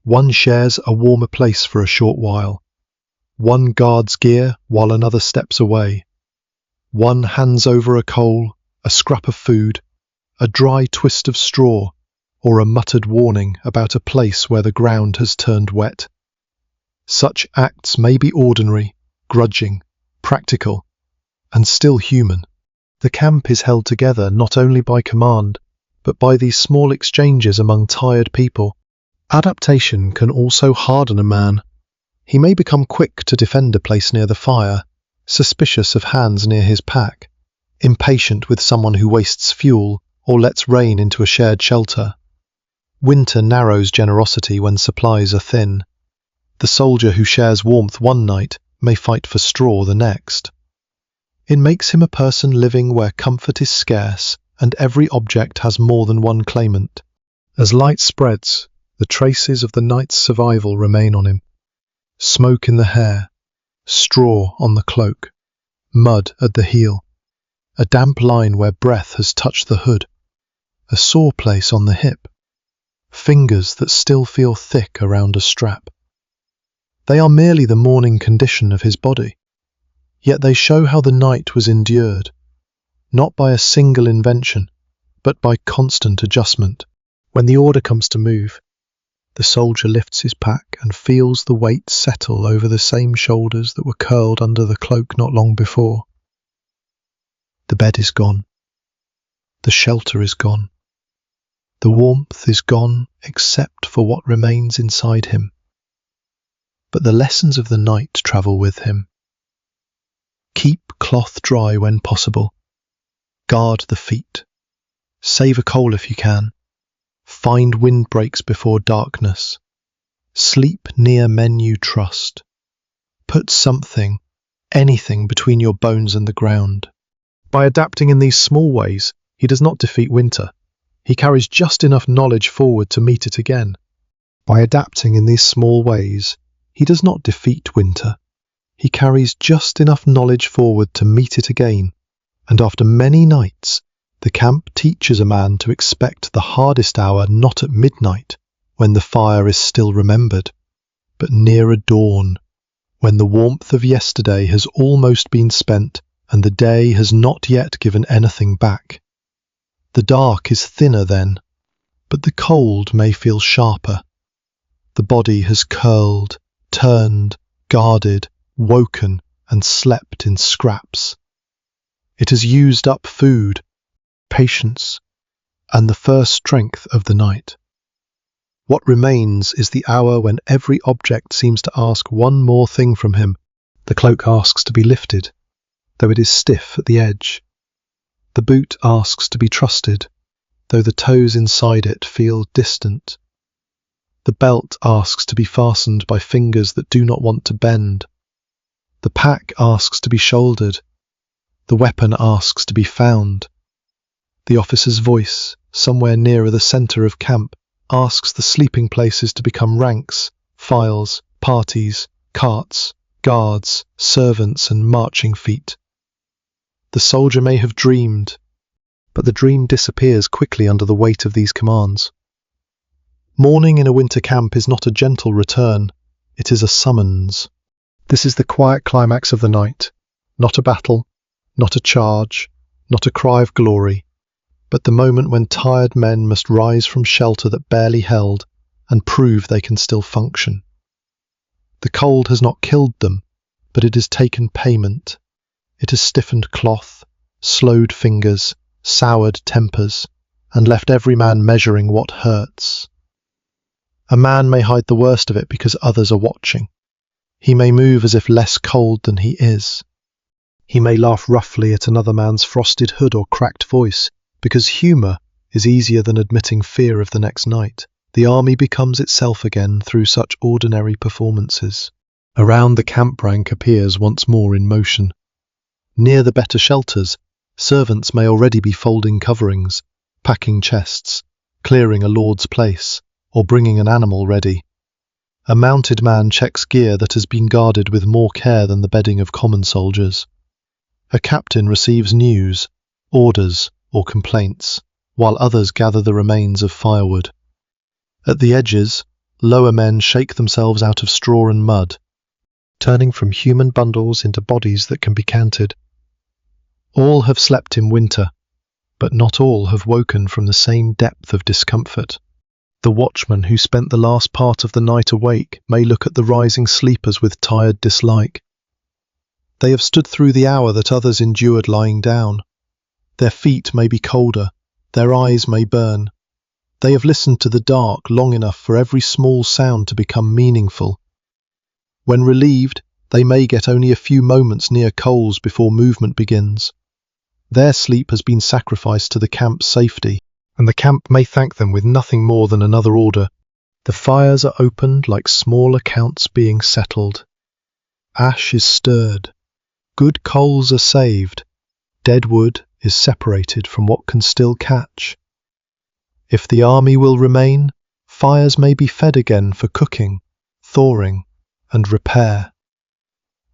One shares a warmer place for a short while. One guards gear while another steps away. One hands over a coal, a scrap of food, a dry twist of straw, or a muttered warning about a place where the ground has turned wet. Such acts may be ordinary, grudging, practical, and still human. The camp is held together not only by command, but by these small exchanges among tired people. Adaptation can also harden a man. He may become quick to defend a place near the fire, suspicious of hands near his pack, impatient with someone who wastes fuel or lets rain into a shared shelter. Winter narrows generosity when supplies are thin. The soldier who shares warmth one night may fight for straw the next. It makes him a person living where comfort is scarce and every object has more than one claimant. As light spreads, the traces of the night's survival remain on him. Smoke in the hair, straw on the cloak, mud at the heel, a damp line where breath has touched the hood, a sore place on the hip, fingers that still feel thick around a strap. They are merely the morning condition of his body, yet they show how the night was endured, not by a single invention, but by constant adjustment. When the order comes to move, the soldier lifts his pack and feels the weight settle over the same shoulders that were curled under the cloak not long before. The bed is gone. The shelter is gone. The warmth is gone except for what remains inside him. But the lessons of the night travel with him. Keep cloth dry when possible. Guard the feet. Save a coal if you can. Find windbreaks before darkness. Sleep near men you trust. Put something, anything between your bones and the ground. By adapting in these small ways, he does not defeat winter. He carries just enough knowledge forward to meet it again. By adapting in these small ways, he does not defeat winter. He carries just enough knowledge forward to meet it again, and after many nights, the camp teaches a man to expect the hardest hour not at midnight, when the fire is still remembered, but nearer dawn, when the warmth of yesterday has almost been spent and the day has not yet given anything back. The dark is thinner then, but the cold may feel sharper. The body has curled, turned, guarded, woken, and slept in scraps. It has used up food, patience, and the first strength of the night. What remains is the hour when every object seems to ask one more thing from him. The cloak asks to be lifted, though it is stiff at the edge. The boot asks to be trusted, though the toes inside it feel distant. The belt asks to be fastened by fingers that do not want to bend. The pack asks to be shouldered. The weapon asks to be found. The officer's voice, somewhere nearer the centre of camp, asks the sleeping places to become ranks, files, parties, carts, guards, servants, and marching feet. The soldier may have dreamed, but the dream disappears quickly under the weight of these commands. Morning in a winter camp is not a gentle return, it is a summons. This is the quiet climax of the night, not a battle, not a charge, not a cry of glory, but the moment when tired men must rise from shelter that barely held and prove they can still function. The cold has not killed them, but it has taken payment. It has stiffened cloth, slowed fingers, soured tempers, and left every man measuring what hurts. A man may hide the worst of it because others are watching. He may move as if less cold than he is. He may laugh roughly at another man's frosted hood or cracked voice, because humour is easier than admitting fear of the next night. The army becomes itself again through such ordinary performances. Around the camp rank appears once more in motion. Near the better shelters, servants may already be folding coverings, packing chests, clearing a lord's place, or bringing an animal ready. A mounted man checks gear that has been guarded with more care than the bedding of common soldiers. A captain receives news, orders, or complaints, while others gather the remains of firewood. At the edges, lower men shake themselves out of straw and mud, turning from human bundles into bodies that can be counted. All have slept in winter, but not all have woken from the same depth of discomfort. The watchman who spent the last part of the night awake may look at the rising sleepers with tired dislike. They have stood through the hour that others endured lying down. Their feet may be colder, their eyes may burn. They have listened to the dark long enough for every small sound to become meaningful. When relieved, they may get only a few moments near coals before movement begins. Their sleep has been sacrificed to the camp's safety, and the camp may thank them with nothing more than another order. The fires are opened like small accounts being settled. Ash is stirred. Good coals are saved. Dead wood is separated from what can still catch. If the army will remain, fires may be fed again for cooking, thawing, and repair.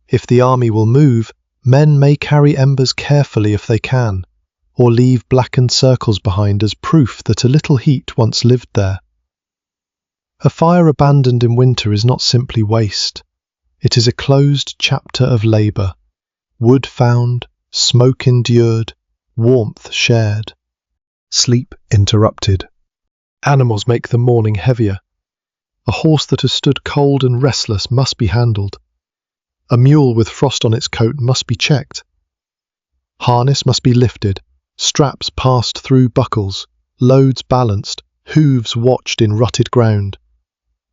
If the army will move, men may carry embers carefully if they can, or leave blackened circles behind as proof that a little heat once lived there. A fire abandoned in winter is not simply waste. It is a closed chapter of labour. Wood found, smoke endured, warmth shared. Sleep interrupted. Animals make the morning heavier. A horse that has stood cold and restless must be handled. A mule with frost on its coat must be checked. Harness must be lifted, straps passed through buckles, loads balanced, hooves watched in rutted ground.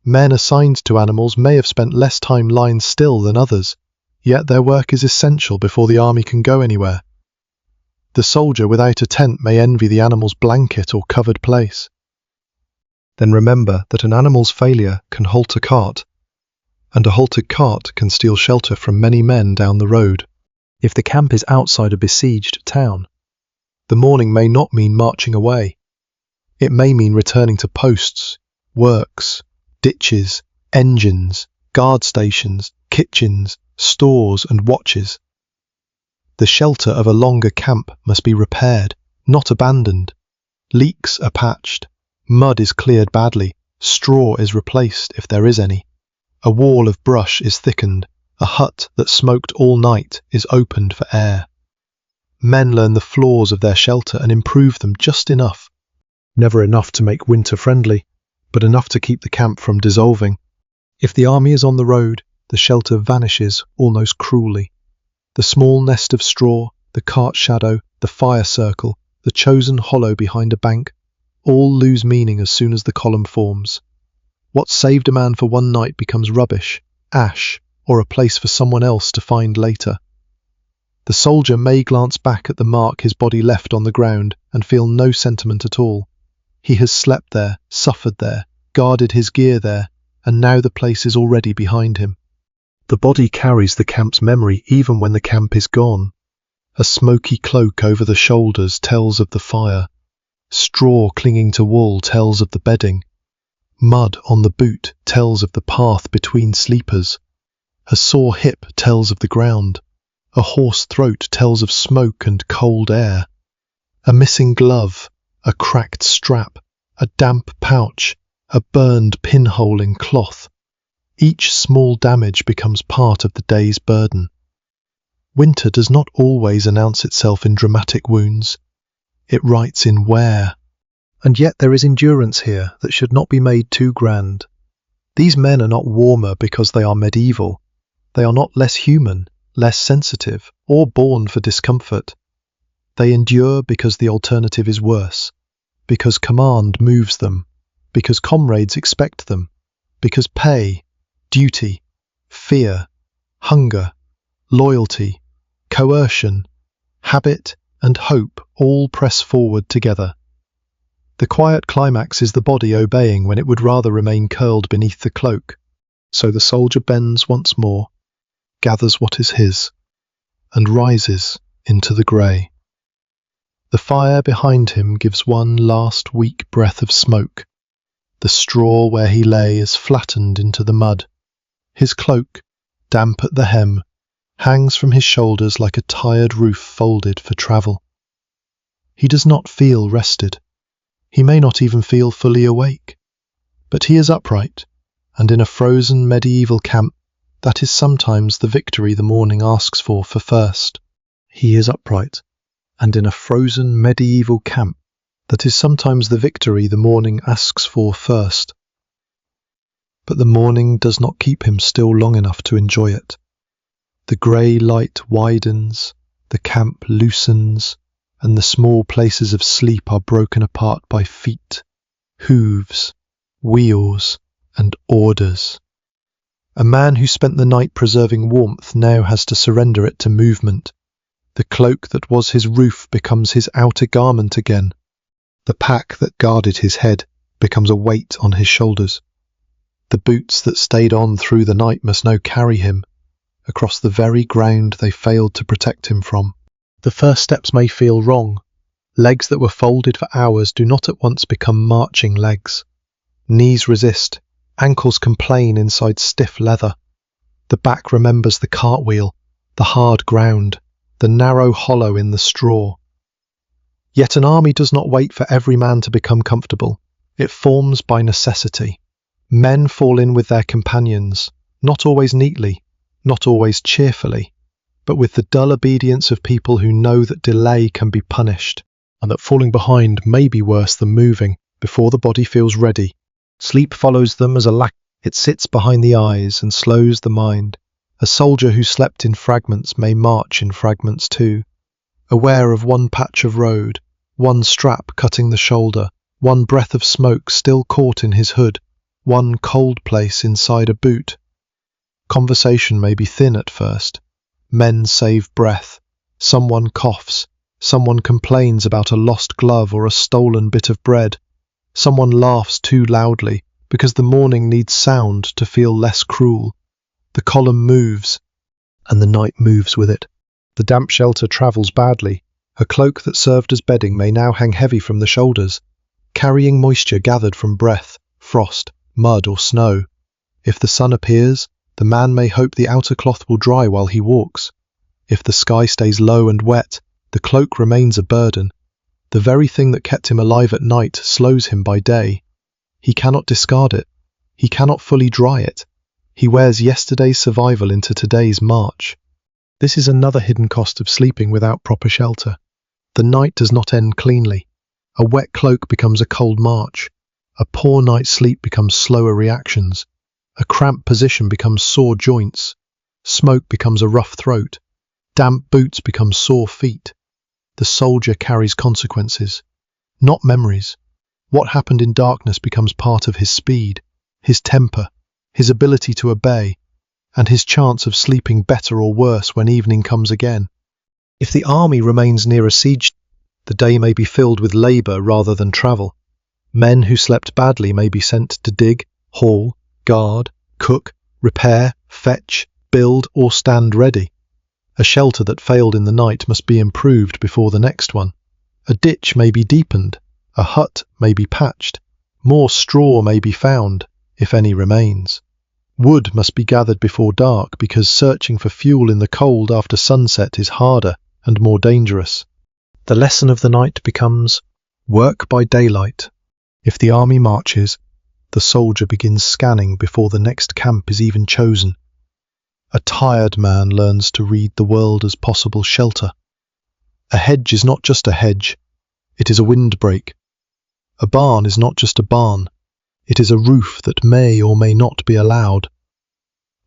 Men assigned to animals may have spent less time lying still than others, yet their work is essential before the army can go anywhere. The soldier without a tent may envy the animal's blanket or covered place. Then remember that an animal's failure can halt a cart, and a halted cart can steal shelter from many men down the road. If the camp is outside a besieged town, the morning may not mean marching away. It may mean returning to posts, works, ditches, engines, guard stations, kitchens, stores and watches. The shelter of a longer camp must be repaired, not abandoned. Leaks are patched, mud is cleared badly, straw is replaced if there is any. A wall of brush is thickened, a hut that smoked all night is opened for air. Men learn the flaws of their shelter and improve them just enough. Never enough to make winter friendly, but enough to keep the camp from dissolving. If the army is on the road, the shelter vanishes almost cruelly. The small nest of straw, the cart shadow, the fire circle, the chosen hollow behind a bank, all lose meaning as soon as the column forms. What saved a man for one night becomes rubbish, ash, or a place for someone else to find later. The soldier may glance back at the mark his body left on the ground and feel no sentiment at all. He has slept there, suffered there, guarded his gear there, and now the place is already behind him. The body carries the camp's memory even when the camp is gone. A smoky cloak over the shoulders tells of the fire. Straw clinging to wool tells of the bedding. Mud on the boot tells of the path between sleepers. A sore hip tells of the ground. A hoarse throat tells of smoke and cold air. A missing glove, a cracked strap, a damp pouch, a burned pinhole in cloth. Each small damage becomes part of the day's burden. Winter does not always announce itself in dramatic wounds. It writes in wear. And yet there is endurance here that should not be made too grand. These men are not warmer because they are medieval. They are not less human, less sensitive, or born for discomfort. They endure because the alternative is worse, because command moves them, because comrades expect them, because pay, duty, fear, hunger, loyalty, coercion, habit, and hope all press forward together. The quiet climax is the body obeying when it would rather remain curled beneath the cloak. So the soldier bends once more, gathers what is his, and rises into the grey. The fire behind him gives one last weak breath of smoke. The straw where he lay is flattened into the mud. His cloak, damp at the hem, hangs from his shoulders like a tired roof folded for travel. He does not feel rested. He may not even feel fully awake. But he is upright, and in a frozen medieval camp, that is sometimes the victory the morning asks for first. He is upright, and in a frozen medieval camp, That is sometimes the victory the morning asks for first. But the morning does not keep him still long enough to enjoy it. The grey light widens, the camp loosens, and the small places of sleep are broken apart by feet, hooves, wheels, and orders. A man who spent the night preserving warmth now has to surrender it to movement. The cloak that was his roof becomes his outer garment again. The pack that guarded his head becomes a weight on his shoulders. The boots that stayed on through the night must now carry him across the very ground they failed to protect him from. The first steps may feel wrong. Legs that were folded for hours do not at once become marching legs. Knees resist, ankles complain inside stiff leather. The back remembers the cartwheel, the hard ground, the narrow hollow in the straw. Yet an army does not wait for every man to become comfortable. It forms by necessity. Men fall in with their companions, not always neatly, not always cheerfully, but with the dull obedience of people who know that delay can be punished, and that falling behind may be worse than moving before the body feels ready. Sleep follows them as a lack. It sits behind the eyes and slows the mind. A soldier who slept in fragments may march in fragments too, aware of one patch of road, one strap cutting the shoulder, one breath of smoke still caught in his hood, one cold place inside a boot. Conversation may be thin at first. Men save breath. Someone coughs. Someone complains about a lost glove or a stolen bit of bread. Someone laughs too loudly because the morning needs sound to feel less cruel. The column moves, and the night moves with it. The damp shelter travels badly. A cloak that served as bedding may now hang heavy from the shoulders, carrying moisture gathered from breath, frost, mud or snow. If the sun appears, the man may hope the outer cloth will dry while he walks. If the sky stays low and wet, the cloak remains a burden. The very thing that kept him alive at night slows him by day. He cannot discard it. He cannot fully dry it. He wears yesterday's survival into today's march. This is another hidden cost of sleeping without proper shelter. The night does not end cleanly. A wet cloak becomes a cold march. A poor night's sleep becomes slower reactions. A cramped position becomes sore joints. Smoke becomes a rough throat. Damp boots become sore feet. The soldier carries consequences, not memories. What happened in darkness becomes part of his speed, his temper, his ability to obey, and his chance of sleeping better or worse when evening comes again. If the army remains near a siege, the day may be filled with labour rather than travel. Men who slept badly may be sent to dig, haul, guard, cook, repair, fetch, build, or stand ready. A shelter that failed in the night must be improved before the next one. A ditch may be deepened, a hut may be patched, more straw may be found, if any remains. Wood must be gathered before dark because searching for fuel in the cold after sunset is harder and more dangerous. The lesson of the night becomes work by daylight. If the army marches, the soldier begins scanning before the next camp is even chosen. A tired man learns to read the world as possible shelter. A hedge is not just a hedge, it is a windbreak. A barn is not just a barn, it is a roof that may or may not be allowed.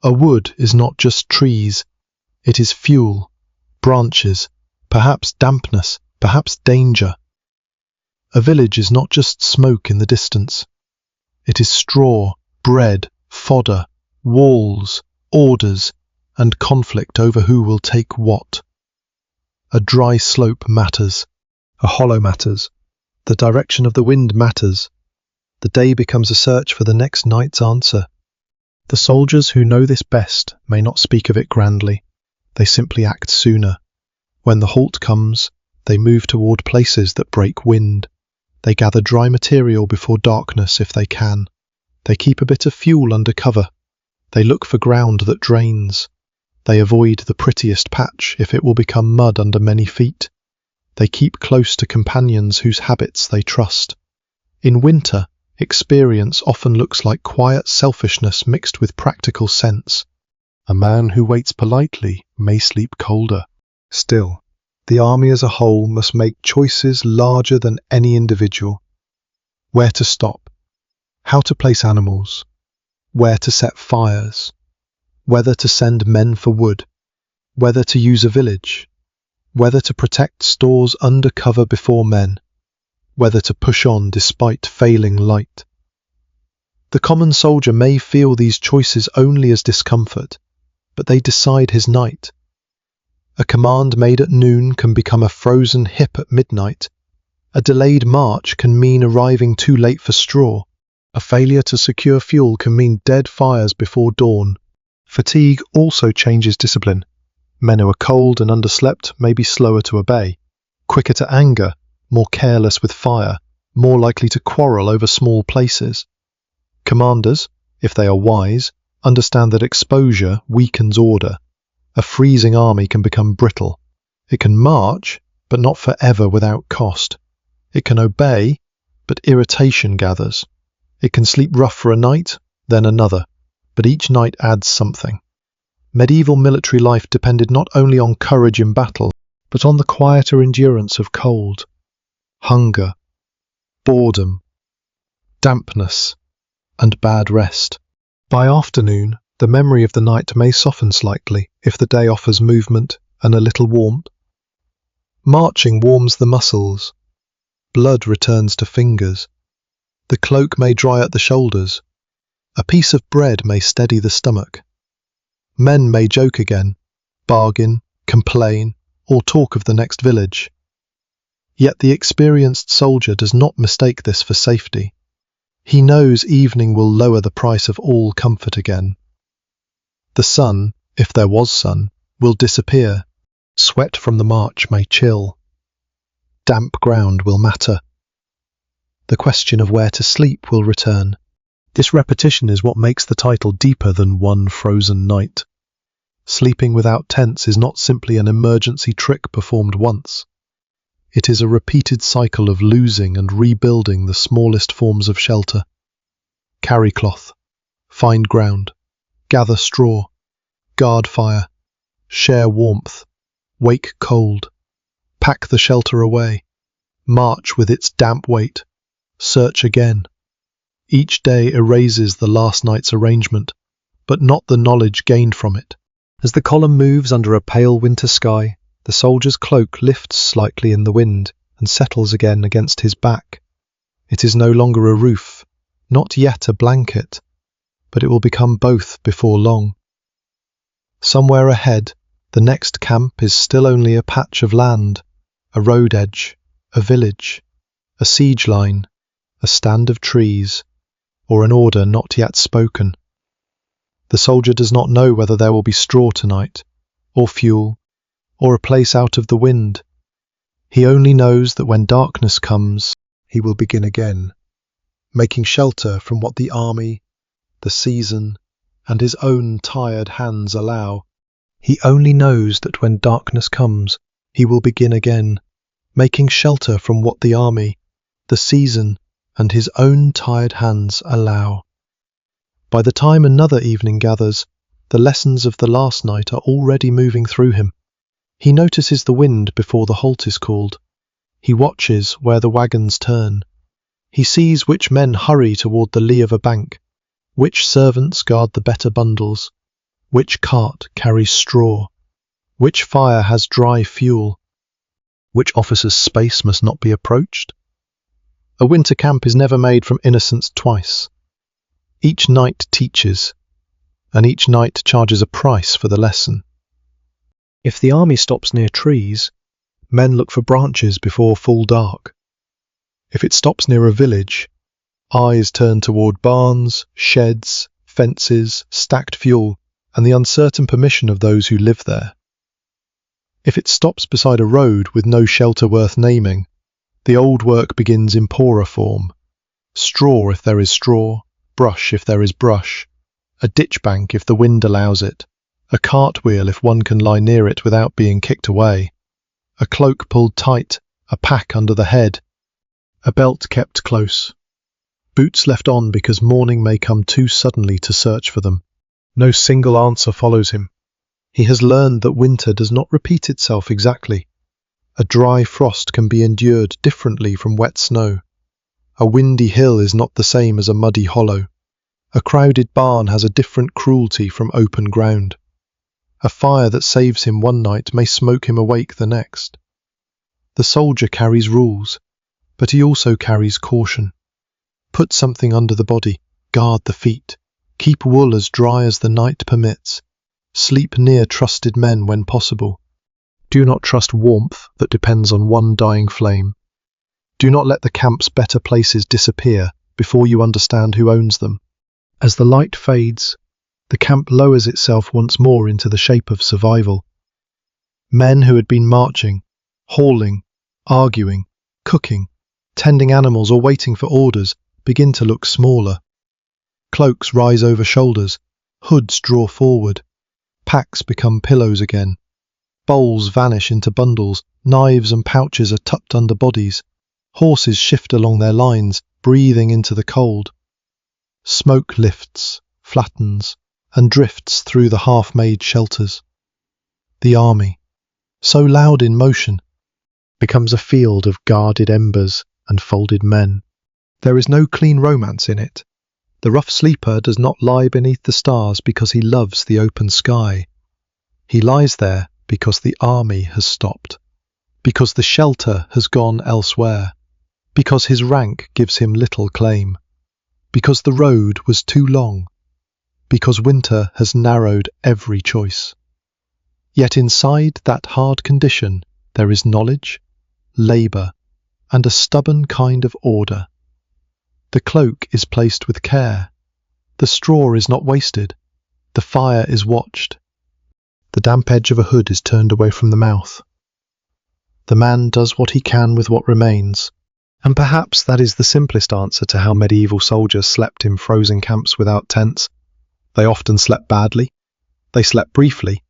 A wood is not just trees, it is fuel, branches, perhaps dampness, perhaps danger. A village is not just smoke in the distance. It is straw, bread, fodder, walls, orders, and conflict over who will take what. A dry slope matters. A hollow matters. The direction of the wind matters. The day becomes a search for the next night's answer. The soldiers who know this best may not speak of it grandly. They simply act sooner. When the halt comes, they move toward places that break wind. They gather dry material before darkness if they can. They keep a bit of fuel under cover. They look for ground that drains. They avoid the prettiest patch if it will become mud under many feet. They keep close to companions whose habits they trust. In winter, experience often looks like quiet selfishness mixed with practical sense. A man who waits politely may sleep colder. Still, The army as a whole must make choices larger than any individual. Where to stop, how to place animals, where to set fires, whether to send men for wood, whether to use a village, whether to protect stores under cover before men, whether to push on despite failing light. The common soldier may feel these choices only as discomfort, but they decide his night. A command made at noon can become a frozen hip at midnight. A delayed march can mean arriving too late for straw. A failure to secure fuel can mean dead fires before dawn. Fatigue also changes discipline. Men who are cold and underslept may be slower to obey, quicker to anger, more careless with fire, more likely to quarrel over small places. Commanders, if they are wise, understand that exposure weakens order. A freezing army can become brittle. It can march, but not forever without cost. It can obey, but irritation gathers. It can sleep rough for a night, then another, but each night adds something. Medieval military life depended not only on courage in battle, but on the quieter endurance of cold, hunger, boredom, dampness, and bad rest. By afternoon, the memory of the night may soften slightly if the day offers movement and a little warmth. Marching warms the muscles. Blood returns to fingers. The cloak may dry at the shoulders. A piece of bread may steady the stomach. Men may joke again, bargain, complain, or talk of the next village. Yet the experienced soldier does not mistake this for safety. He knows evening will lower the price of all comfort again. The sun, if there was sun, will disappear. Sweat from the march may chill. Damp ground will matter. The question of where to sleep will return. This repetition is what makes the title deeper than one frozen night. Sleeping without tents is not simply an emergency trick performed once. It is a repeated cycle of losing and rebuilding the smallest forms of shelter. Carry cloth, find ground, gather straw, guard fire, share warmth, wake cold, pack the shelter away, march with its damp weight, search again. Each day erases the last night's arrangement, but not the knowledge gained from it. As the column moves under a pale winter sky, the soldier's cloak lifts slightly in the wind and settles again against his back. It is no longer a roof, not yet a blanket, but it will become both before long. Somewhere ahead, the next camp is still only a patch of land, a road edge, a village, a siege line, a stand of trees, or an order not yet spoken. The soldier does not know whether there will be straw tonight, or fuel, or a place out of the wind. He only knows that when darkness comes, he will begin again, making shelter from what the army, the season, and his own tired hands allow. He only knows that when darkness comes, he will begin again, making shelter from what the army, the season, and his own tired hands allow. By the time another evening gathers, the lessons of the last night are already moving through him. He notices the wind before the halt is called. He watches where the wagons turn. He sees which men hurry toward the lee of a bank, which servants guard the better bundles, which cart carries straw, which fire has dry fuel, which officer's space must not be approached. A winter camp is never made from innocence twice. Each night teaches, and each night charges a price for the lesson. If the army stops near trees, men look for branches before full dark. If it stops near a village, eyes turn toward barns, sheds, fences, stacked fuel, and the uncertain permission of those who live there. If it stops beside a road with no shelter worth naming, the old work begins in poorer form. Straw if there is straw, brush if there is brush, a ditch bank if the wind allows it, a cartwheel if one can lie near it without being kicked away, a cloak pulled tight, a pack under the head, a belt kept close, boots left on because morning may come too suddenly to search for them. No single answer follows him. He has learned that winter does not repeat itself exactly. A dry frost can be endured differently from wet snow. A windy hill is not the same as a muddy hollow. A crowded barn has a different cruelty from open ground. A fire that saves him one night may smoke him awake the next. The soldier carries rules, but he also carries caution. Put something under the body, guard the feet, keep wool as dry as the night permits, sleep near trusted men when possible. Do not trust warmth that depends on one dying flame. Do not let the camp's better places disappear before you understand who owns them. As the light fades, the camp lowers itself once more into the shape of survival. Men who had been marching, hauling, arguing, cooking, tending animals or waiting for orders begin to look smaller. Cloaks rise over shoulders, hoods draw forward, packs become pillows again. Bowls vanish into bundles, knives and pouches are tucked under bodies. Horses shift along their lines, breathing into the cold. Smoke lifts, flattens, and drifts through the half-made shelters. The army, so loud in motion, becomes a field of guarded embers and folded men. There is no clean romance in it. The rough sleeper does not lie beneath the stars because he loves the open sky. He lies there because the army has stopped, because the shelter has gone elsewhere, because his rank gives him little claim, because the road was too long, because winter has narrowed every choice. Yet inside that hard condition there is knowledge, labour, and a stubborn kind of order. The cloak is placed with care. The straw is not wasted. The fire is watched. The damp edge of a hood is turned away from the mouth. The man does what he can with what remains, and perhaps that is the simplest answer to how medieval soldiers slept in frozen camps without tents. They often slept badly. They slept briefly.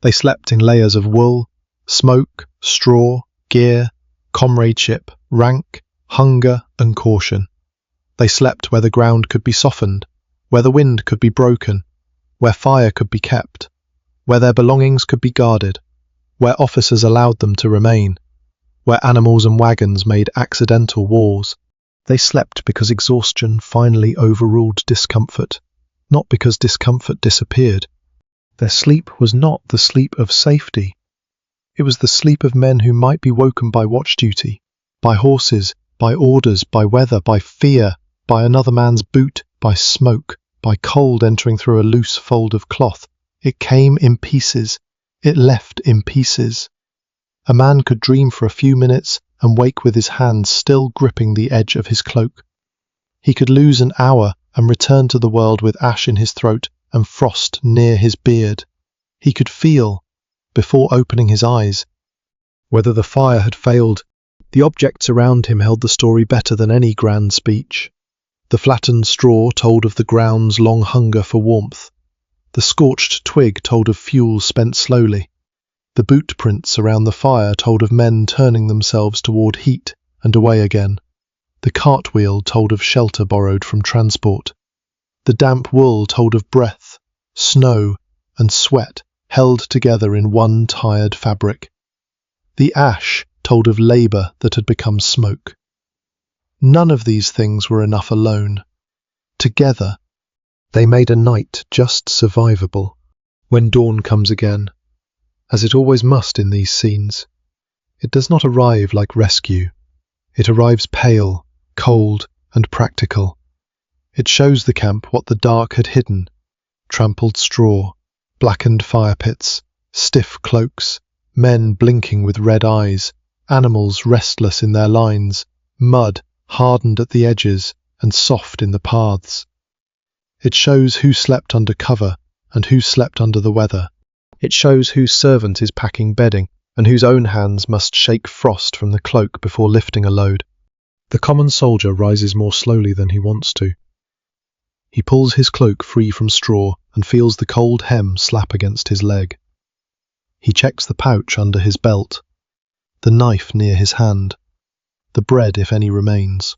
They slept in layers of wool, smoke, straw, gear, comradeship, rank, hunger, and caution. They slept where the ground could be softened, where the wind could be broken, where fire could be kept, where their belongings could be guarded, where officers allowed them to remain, where animals and wagons made accidental wars. They slept because exhaustion finally overruled discomfort, not because discomfort disappeared. Their sleep was not the sleep of safety. It was the sleep of men who might be woken by watch duty, by horses, by orders, by weather, by fear, by another man's boot, by smoke, by cold entering through a loose fold of cloth. It came in pieces. It left in pieces. A man could dream for a few minutes and wake with his hands still gripping the edge of his cloak. He could lose an hour and return to the world with ash in his throat and frost near his beard. He could feel, before opening his eyes, whether the fire had failed. The objects around him held the story better than any grand speech. The flattened straw told of the ground's long hunger for warmth. The scorched twig told of fuel spent slowly. The boot prints around the fire told of men turning themselves toward heat and away again. The cartwheel told of shelter borrowed from transport. The damp wool told of breath, snow, and sweat held together in one tired fabric. The ash told of labour that had become smoke. None of these things were enough alone. Together, they made a night just survivable. When dawn comes again, as it always must in these scenes, it does not arrive like rescue. It arrives pale, cold, and practical. It shows the camp what the dark had hidden: trampled straw, blackened fire pits, stiff cloaks, men blinking with red eyes, animals restless in their lines, mud hardened at the edges and soft in the paths. It shows who slept under cover and who slept under the weather. It shows whose servant is packing bedding and whose own hands must shake frost from the cloak before lifting a load. The common soldier rises more slowly than he wants to. He pulls his cloak free from straw and feels the cold hem slap against his leg. He checks the pouch under his belt, the knife near his hand, the bread if any remains.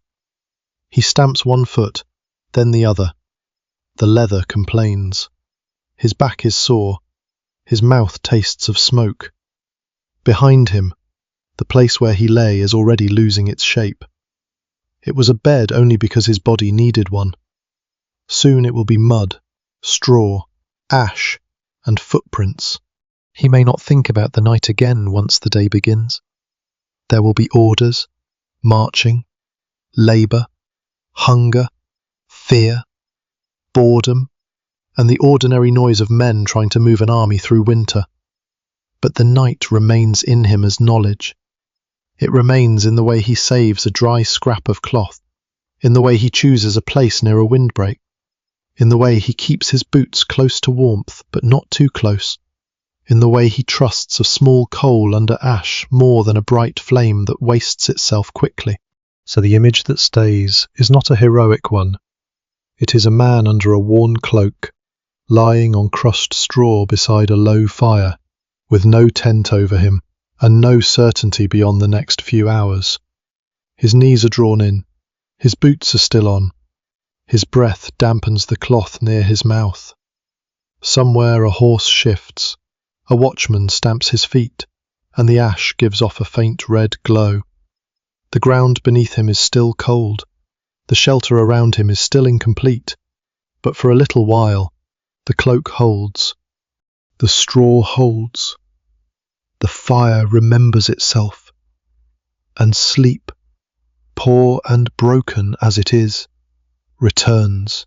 He stamps one foot, then the other. The leather complains. His back is sore. His mouth tastes of smoke. Behind him, The place where he lay is already losing its shape. It was a bed only because his body needed one. Soon it will be mud, straw, ash, and footprints. He may not think about the night again once the day begins. There will be orders, marching, labour, hunger, fear, boredom, and the ordinary noise of men trying to move an army through winter. But the night remains in him as knowledge. It remains in the way he saves a dry scrap of cloth, in the way he chooses a place near a windbreak, in the way he keeps his boots close to warmth but not too close, in the way he trusts a small coal under ash more than a bright flame that wastes itself quickly. So the image that stays is not a heroic one. It is a man under a worn cloak, lying on crushed straw beside a low fire, with no tent over him, and no certainty beyond the next few hours. His knees are drawn in, his boots are still on, his breath dampens the cloth near his mouth. Somewhere a horse shifts, a watchman stamps his feet, and the ash gives off a faint red glow. The ground beneath him is still cold, the shelter around him is still incomplete, but for a little while the cloak holds, the straw holds. The fire remembers itself, and sleep, poor and broken as it is, returns.